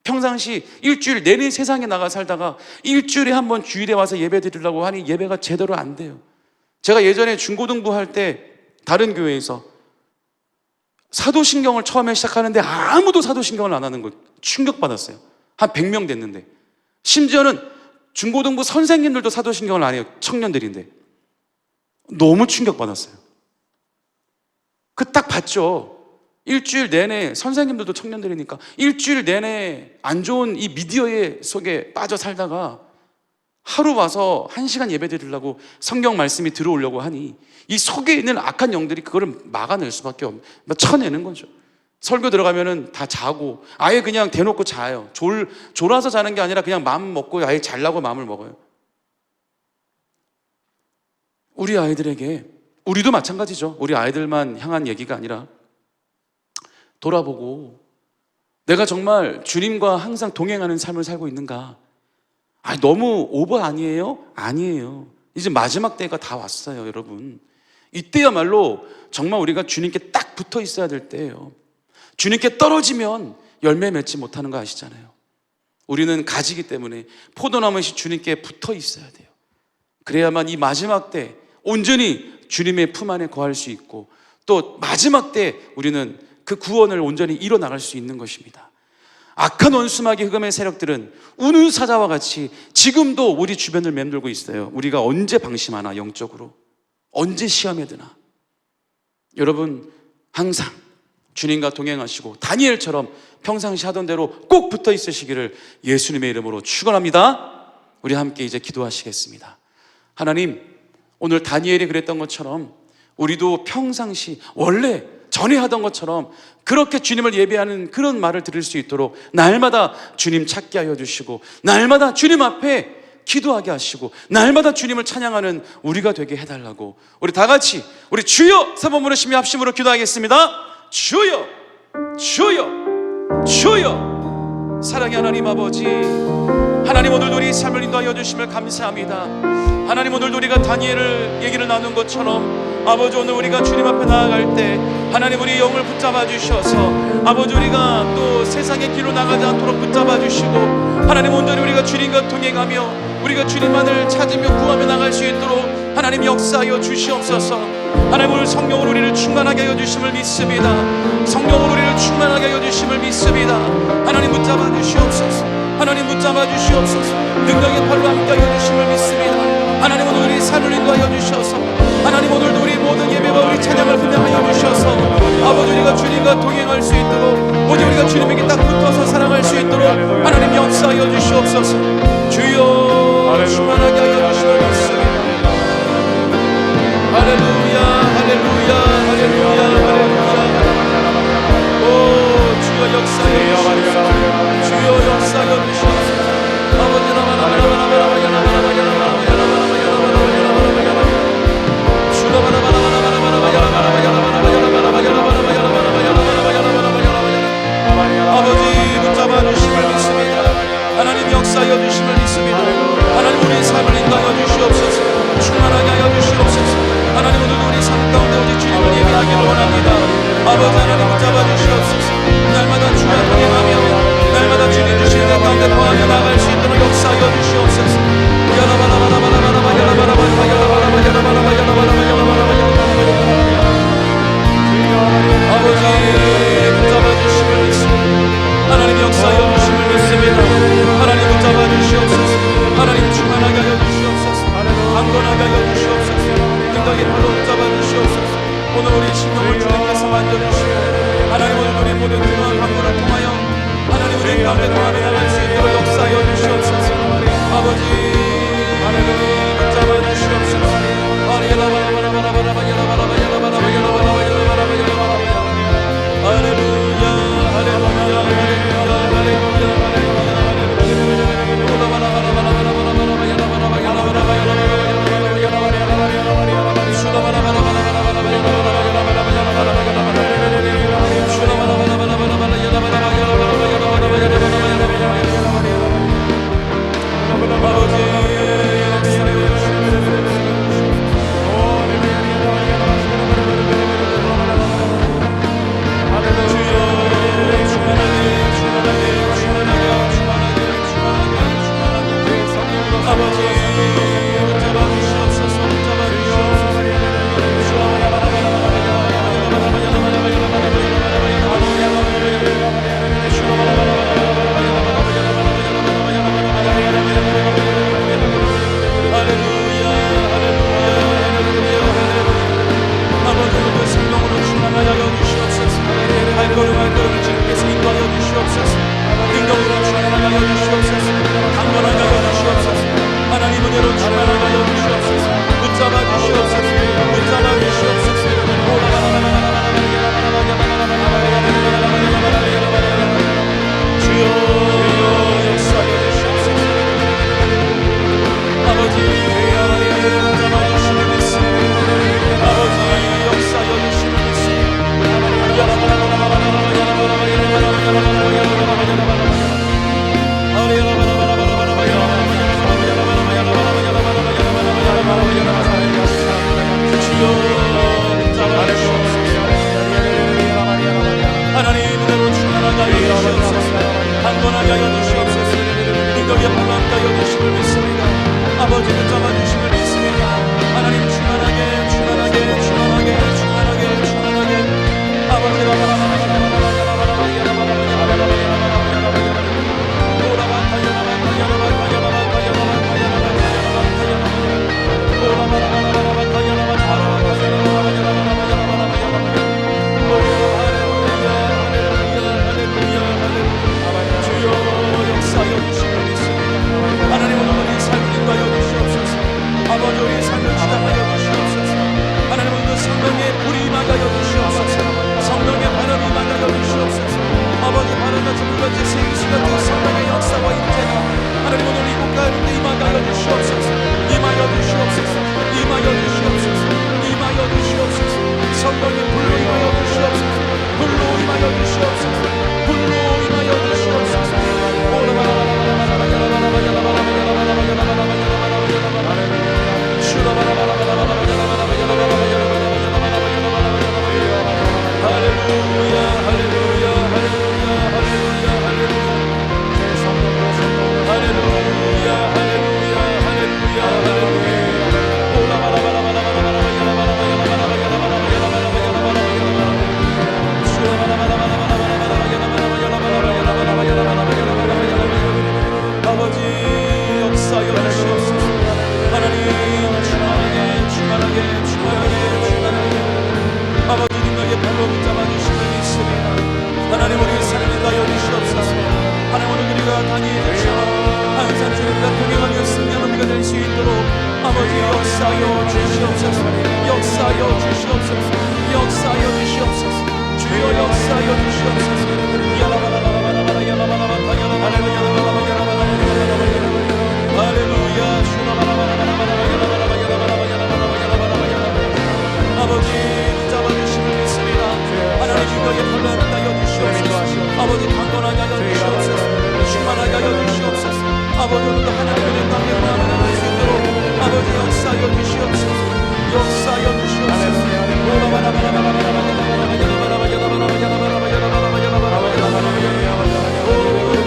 평상시 일주일 내내 세상에 나가 살다가 일주일에 한 번 주일에 와서 예배 드리려고 하니 예배가 제대로 안 돼요. 제가 예전에 중고등부 할 때 다른 교회에서 사도신경을 처음에 시작하는데 아무도 사도신경을 안 하는 거 충격받았어요. 한 100명 됐는데, 심지어는 중고등부 선생님들도 사도신경을 안 해요. 청년들인데 너무 충격받았어요. 그 딱 봤죠. 일주일 내내, 선생님들도 청년들이니까 일주일 내내 안 좋은 이 미디어의 속에 빠져 살다가 하루 와서 1시간 예배 드리려고 성경 말씀이 들어오려고 하니 이 속에 있는 악한 영들이 그거를 막아낼 수밖에 없는, 쳐내는 거죠. 설교 들어가면은 다 자고, 아예 그냥 대놓고 자요. 졸아서 자는 게 아니라 그냥 마음 먹고 아예 잘라고 마음을 먹어요. 우리 아이들에게, 우리도 마찬가지죠. 우리 아이들만 향한 얘기가 아니라 돌아보고 내가 정말 주님과 항상 동행하는 삶을 살고 있는가? 너무 오버 아니에요? 아니에요. 이제 마지막 때가 다 왔어요, 여러분. 이때야말로 정말 우리가 주님께 딱 붙어 있어야 될 때예요. 주님께 떨어지면 열매 맺지 못하는 거 아시잖아요. 우리는 가지기 때문에 포도나무시 주님께 붙어 있어야 돼요. 그래야만 이 마지막 때 온전히 주님의 품 안에 거할 수 있고, 또 마지막 때 우리는 그 구원을 온전히 이뤄나갈 수 있는 것입니다. 악한 원수마귀 흑암의 세력들은 우는 사자와 같이 지금도 우리 주변을 맴돌고 있어요. 우리가 언제 방심하나, 영적으로 언제 시험에 드나. 여러분, 항상 주님과 동행하시고 다니엘처럼 평상시 하던 대로 꼭 붙어 있으시기를 예수님의 이름으로 축원합니다. 우리 함께 이제 기도하시겠습니다. 하나님, 오늘 다니엘이 그랬던 것처럼 우리도 평상시 원래 전에 하던 것처럼 그렇게 주님을 예배하는 그런 말을 들을 수 있도록 날마다 주님 찾게 하여 주시고, 날마다 주님 앞에 기도하게 하시고, 날마다 주님을 찬양하는 우리가 되게 해달라고, 우리 다 같이 우리 주여 세 번 부르시며 합심으로 기도하겠습니다. 주여, 주여, 주여. 사랑의 하나님 아버지, 하나님, 오늘도 우리 삶을 인도하여 주심을 감사합니다. 하나님, 오늘도 우리가 다니엘을 얘기를 나눈 것처럼 아버지, 오늘 우리가 주님 앞에 나아갈 때 하나님, 우리 영을 붙잡아 주셔서 아버지, 우리가 또 세상의 길로 나가지 않도록 붙잡아 주시고, 하나님, 온전히 우리가 주님과 동행하며 우리가 주님만을 찾으며 구하며 나갈 수 있도록 하나님 역사하여 주시옵소서. 하나님, 오늘 성령으로 우리를 충만하게 하여 주심을 믿습니다. 성령으로 우리를 충만하게 하여 주심을 믿습니다. 하나님, 붙잡아 주시옵소서. 하나님, 붙잡아 주시옵소서. 능력의 팔로 함께 하여 주심을 믿습니다. 하나님, 오늘 우리 삶을 인도하여 주셔서 하나님, 오늘도 우리 모든 예배와 우리 찬양을 분명하여 주셔서 아버지, 우리가 주님과 동행할 수 있도록, 오직 우리가 주님에게 딱 붙어서 사랑할 수 있도록 하나님 역사하여 주시옵소서. 주여, 충만하게 하여 주심을 믿습니다. 할렐루야, 할렐루야, 할렐루야, 할렐루야. 오, 주여 역사하여 주시옵소서. 주여 역사하여 주시옵소서. 아버지, 아버지, 붙잡아 주심을 믿습니다. 하나님 역사하여 주심을 믿습니다. 하나님, 우리 삶을 인도하여 주시옵소서. 충만하게 하여 주시옵소서. 하나님, 오늘도 우리 삶 가운데 오직 주님을 예배하기를 원합니다. 아버지, 하나님 붙잡아 주시옵소서. 날마다 주와 동행하며 날마다 주님 주시는 것 가운데 거하며 나갈 수 있도록 역사하여 주시옵소서. 아버지, 붙잡아 주심을 믿습니다. 하나님 역사하여 주심을 믿습니다. 하나님 붙잡아 주시옵소서. 하나님 충만하게 하여 주시옵소서. 강건하게 하여 주시옵소서. 능력의 팔로 붙잡아 주시옵소서. 오늘 우리 심령을 주님께서 만져주시고, 하나님 충만하게 하여 주시옵소서. 강건하게 하여 주시옵소서. 능력의 발람가 하여 주심을 믿습니다. 아버지 붙잡아 주심을 믿습니다. 하나님 충만하게 충만하게 충만하게 충만하게 충만하게 아버지 하나님 오늘 우리 삶을 인도하여 주시옵소서. 아버지 우리의 삶을 주장하여 주시옵소서. 하나님 오늘 성령의 불이 임하여 주시옵소서. 성령의 바람이 임하여 주시옵소서. 아버지 바람같이 불같이 생수 같은 성령의 역사와 임재가 하나님 오늘 이곳 가운데 임하여 주시옵소서. 임하여 주시옵소서. 임하여 주시옵소서. 임하여 주시옵소서. 성령의 불로 임하여 주시옵소서. 불로 임하여 주시옵소서. 불로 임하여 주시옵소서. 할렐루야 할렐루야 할렐루야 할렐루야 할렐루야 할렐루야 할렐루야 아버지 역사여 주시옵소서. 하나님 충만하게 충만하게 충만하게 충만하게 아버지 능력의 발로 붙잡아 주심을 믿습니다. 하나님 우리의 삶을 인도하여 주시옵소서. 하나님 오늘 우리가 다니엘처럼 항상 주님과 동행하며 승리하는 우리가 될 수 있도록 아버지 역사여 주시옵소서. 역사여 주시옵소서. 역사여 주시옵소서. 주여 역사여 주시옵소서. 할렐루야 아버지 붙잡아 주심을 믿습니다. 하나님 능력의 발로 따여 주시옵소서. 아버지 강건하게 하여 주시옵소서. 충만하게 하여 주시옵소서. 아버지 오늘도 하나님의 땅에 나아갈 수 있도록 아버지 역사여 주시옵소서. 역사여 주시옵소서.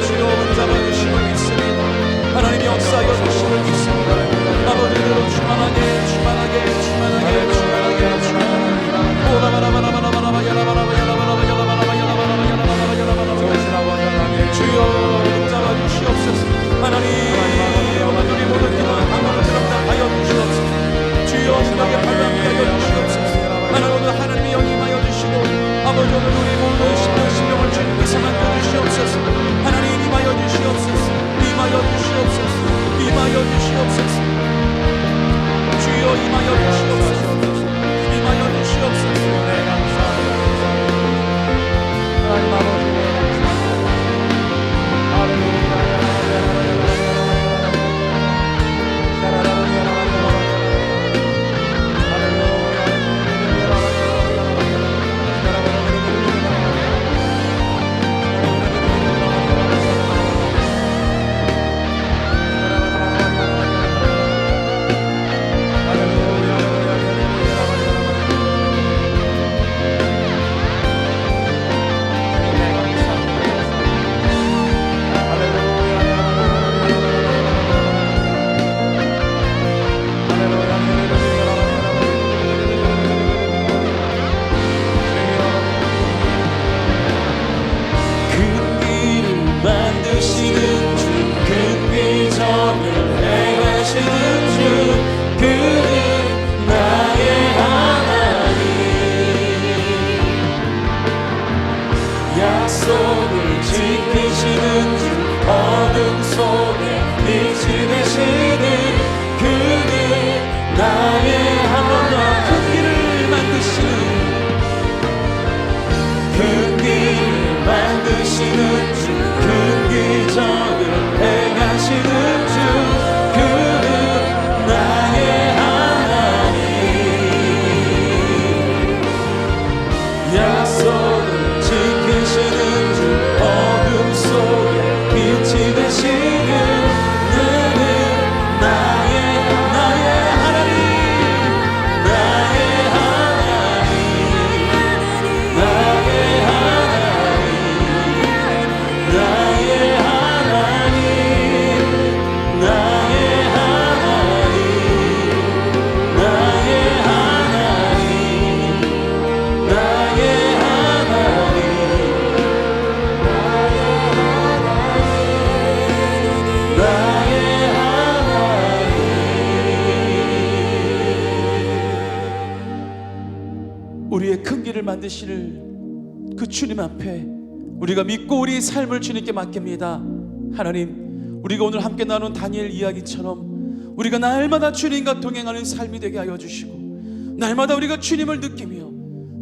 주여 붙잡아 주심을 믿습니다. 하나님 역사여 주심을 믿습니다. 아버지로 충만하게 충만하게 충만하게 충만하게 주여 붙잡아 주시옵소서. 하나님 오늘이 모든 기도와 강함을 하여 주시옵소서. 주여 능력의 발람하여 주시옵소서. 하나님 오늘 하나님이 영임하여 주시고 아버지 오늘 우리 모든 신령을 주님께서 만져 주시옵소서. 하나님 임하여 주시옵소서. 임하여 주시옵소서. 임하여 주시옵소서. 주여 임하여 주시옵소서. 임하여 주시옵소서. 하나님 아버지 약속을 지키시는 주 어둠 속에 빛이 되시는 그는 나의 하나님 큰 길을 만드시는 큰 길을 만드시는 주 큰 기적을 행하시는 주 그는 나의 하나님 약속을 지키시는 주 어둠 속에 빛이 되시는 그는 나의 하나님 나의 하나님 나의 하나님 만드실 그 주님 앞에 우리가 믿고 우리의 삶을 주님께 맡깁니다. 하나님, 우리가 오늘 함께 나눈 다니엘 이야기처럼 우리가 날마다 주님과 동행하는 삶이 되게 하여 주시고, 날마다 우리가 주님을 느끼며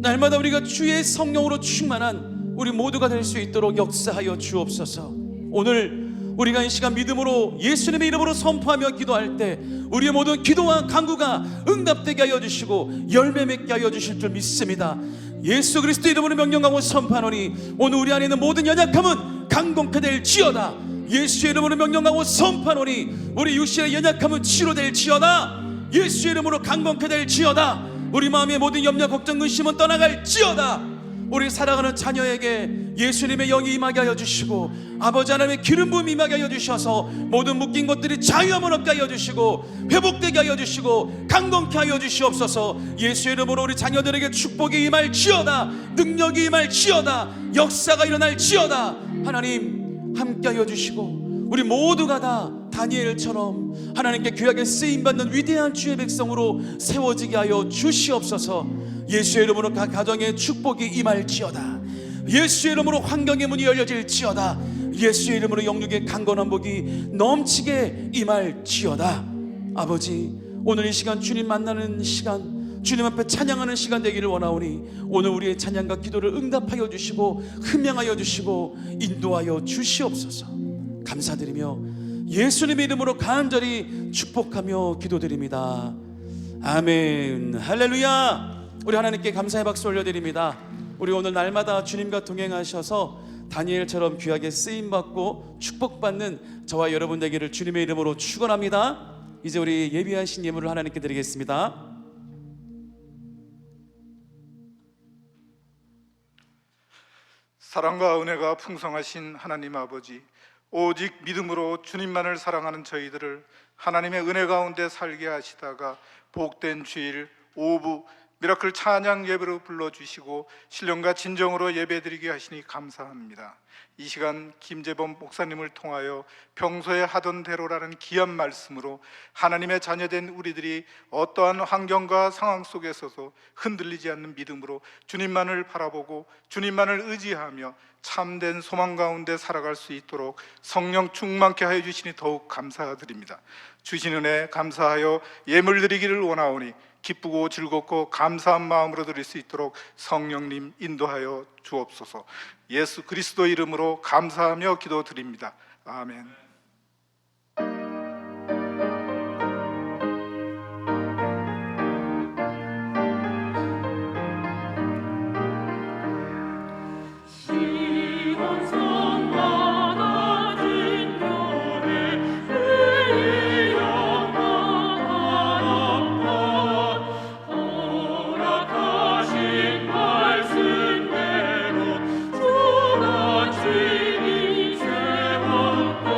날마다 우리가 주의 성령으로 충만한 우리 모두가 될 수 있도록 역사하여 주옵소서. 오늘 우리가 이 시간 믿음으로 예수님의 이름으로 선포하며 기도할 때 우리의 모든 기도와 간구가 응답되게 하여 주시고 열매 맺게 하여 주실 줄 믿습니다. 예수 그리스도 이름으로 명령하고 선포하노니 오늘 우리 안에 있는 모든 연약함은 강건케 될지어다. 예수의 이름으로 명령하고 선포하노니 우리 육신의 연약함은 치료될지어다. 예수의 이름으로 강건케 될지어다. 우리 마음의 모든 염려 걱정 근심은 떠나갈지어다. 우리 사랑하는 자녀에게 예수님의 영이 임하게 하여 주시고 아버지 하나님의 기름 부음이 임하게 하여 주셔서 모든 묶인 것들이 자유함을 얻게 하여 주시고 회복되게 하여 주시고 강건케 하여 주시옵소서. 예수의 이름으로 우리 자녀들에게 축복이 임할지어다. 능력이 임할지어다. 역사가 일어날지어다. 하나님 함께 하여 주시고 우리 모두가 다 다니엘처럼 하나님께 귀하게 쓰임받는 위대한 주의 백성으로 세워지게 하여 주시옵소서. 예수의 이름으로 각 가정에 축복이 임할지어다. 예수의 이름으로 환경의 문이 열려질지어다. 예수의 이름으로 영육의 강건한 복이 넘치게 임할지어다. 아버지, 오늘 이 시간 주님 만나는 시간, 주님 앞에 찬양하는 시간 되기를 원하오니 오늘 우리의 찬양과 기도를 응답하여 주시고 흠명하여 주시고 인도하여 주시옵소서. 감사드리며 예수님의 이름으로 간절히 축복하며 기도드립니다. 아멘. 할렐루야. 우리 하나님께 감사의 박수 올려드립니다. 우리 오늘 날마다 주님과 동행하셔서 다니엘처럼 귀하게 쓰임받고 축복받는 저와 여러분 되기를 주님의 이름으로 축원합니다. 이제 우리 예비하신 예물을 하나님께 드리겠습니다. 사랑과 은혜가 풍성하신 하나님 아버지, 오직 믿음으로 주님만을 사랑하는 저희들을 하나님의 은혜 가운데 살게 하시다가 복된 주일 오후 미라클 찬양 예배로 불러주시고 신령과 진정으로 예배드리게 하시니 감사합니다. 이 시간 김재범 목사님을 통하여 평소에 하던 대로라는 귀한 말씀으로 하나님의 자녀된 우리들이 어떠한 환경과 상황 속에서도 흔들리지 않는 믿음으로 주님만을 바라보고 주님만을 의지하며 참된 소망 가운데 살아갈 수 있도록 성령 충만케 하여 주시니 더욱 감사드립니다. 주신 은혜 감사하여 예물 드리기를 원하오니 기쁘고 즐겁고 감사한 마음으로 드릴 수 있도록 성령님 인도하여 주옵소서. 예수 그리스도 이름으로 감사하며 기도드립니다. 아멘. 주가 주님 세웠고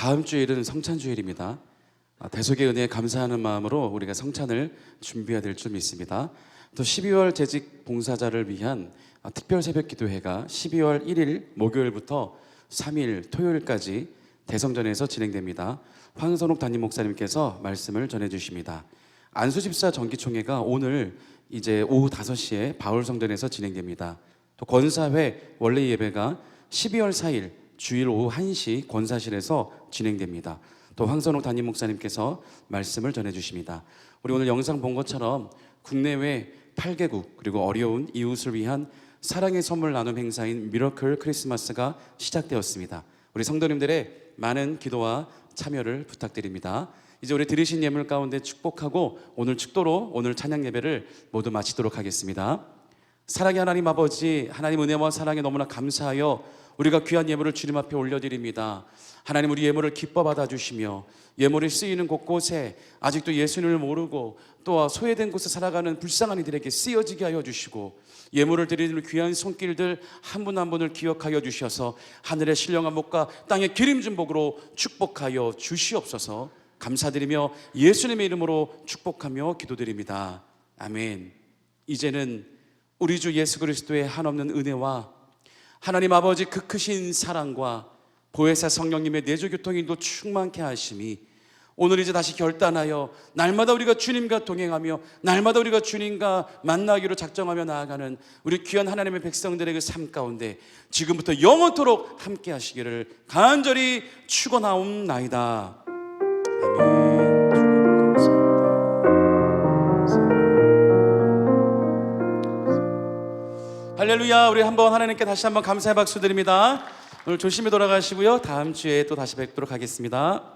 다음 주일은 성찬주일입니다. 대속의 은혜에 감사하는 마음으로 우리가 성찬을 준비해야 될 줄 믿습니다. 또 12월 재직 봉사자를 위한 특별 새벽 기도회가 12월 1일 목요일부터 3일 토요일까지 대성전에서 진행됩니다. 황선옥 담임 목사님께서 말씀을 전해 주십니다. 안수집사 정기총회가 오늘 이제 오후 5시에 바울성전에서 진행됩니다. 또 권사회 원래 예배가 12월 4일 주일 오후 1시 권사실에서 진행됩니다. 또 황선옥 담임 목사님께서 말씀을 전해 주십니다. 우리 오늘 영상 본 것처럼 국내외 8개국 그리고 어려운 이웃을 위한 사랑의 선물 나눔 행사인 미러클 크리스마스가 시작되었습니다. 우리 성도님들의 많은 기도와 참여를 부탁드립니다. 이제 우리 드리신 예물 가운데 축복하고 오늘 축도로 오늘 찬양 예배를 모두 마치도록 하겠습니다. 사랑의 하나님 아버지, 하나님 은혜와 사랑에 너무나 감사하여 우리가 귀한 예물을 주님 앞에 올려드립니다. 하나님, 우리 예물을 기뻐 받아주시며 예물이 쓰이는 곳곳에 아직도 예수님을 모르고 또 소외된 곳에 살아가는 불쌍한 이들에게 쓰여지게 하여 주시고, 예물을 드리는 귀한 손길들 한 분 한 분을 기억하여 주셔서 하늘의 신령한 복과 땅의 기름진 복으로 축복하여 주시옵소서. 감사드리며 예수님의 이름으로 축복하며 기도드립니다. 아멘. 이제는 우리 주 예수 그리스도의 한없는 은혜와 하나님 아버지 그 크신 사랑과 보혜사 성령님의 내조 교통인도 충만케 하심이 오늘 이제 다시 결단하여 날마다 우리가 주님과 동행하며 날마다 우리가 주님과 만나기로 작정하며 나아가는 우리 귀한 하나님의 백성들의 그 삶 가운데 지금부터 영원토록 함께 하시기를 간절히 축원하옵나이다. 아멘. 할렐루야. 우리 한번 하나님께 다시 한번 감사의 박수 드립니다. 오늘 조심히 돌아가시고요. 다음 주에 또 다시 뵙도록 하겠습니다.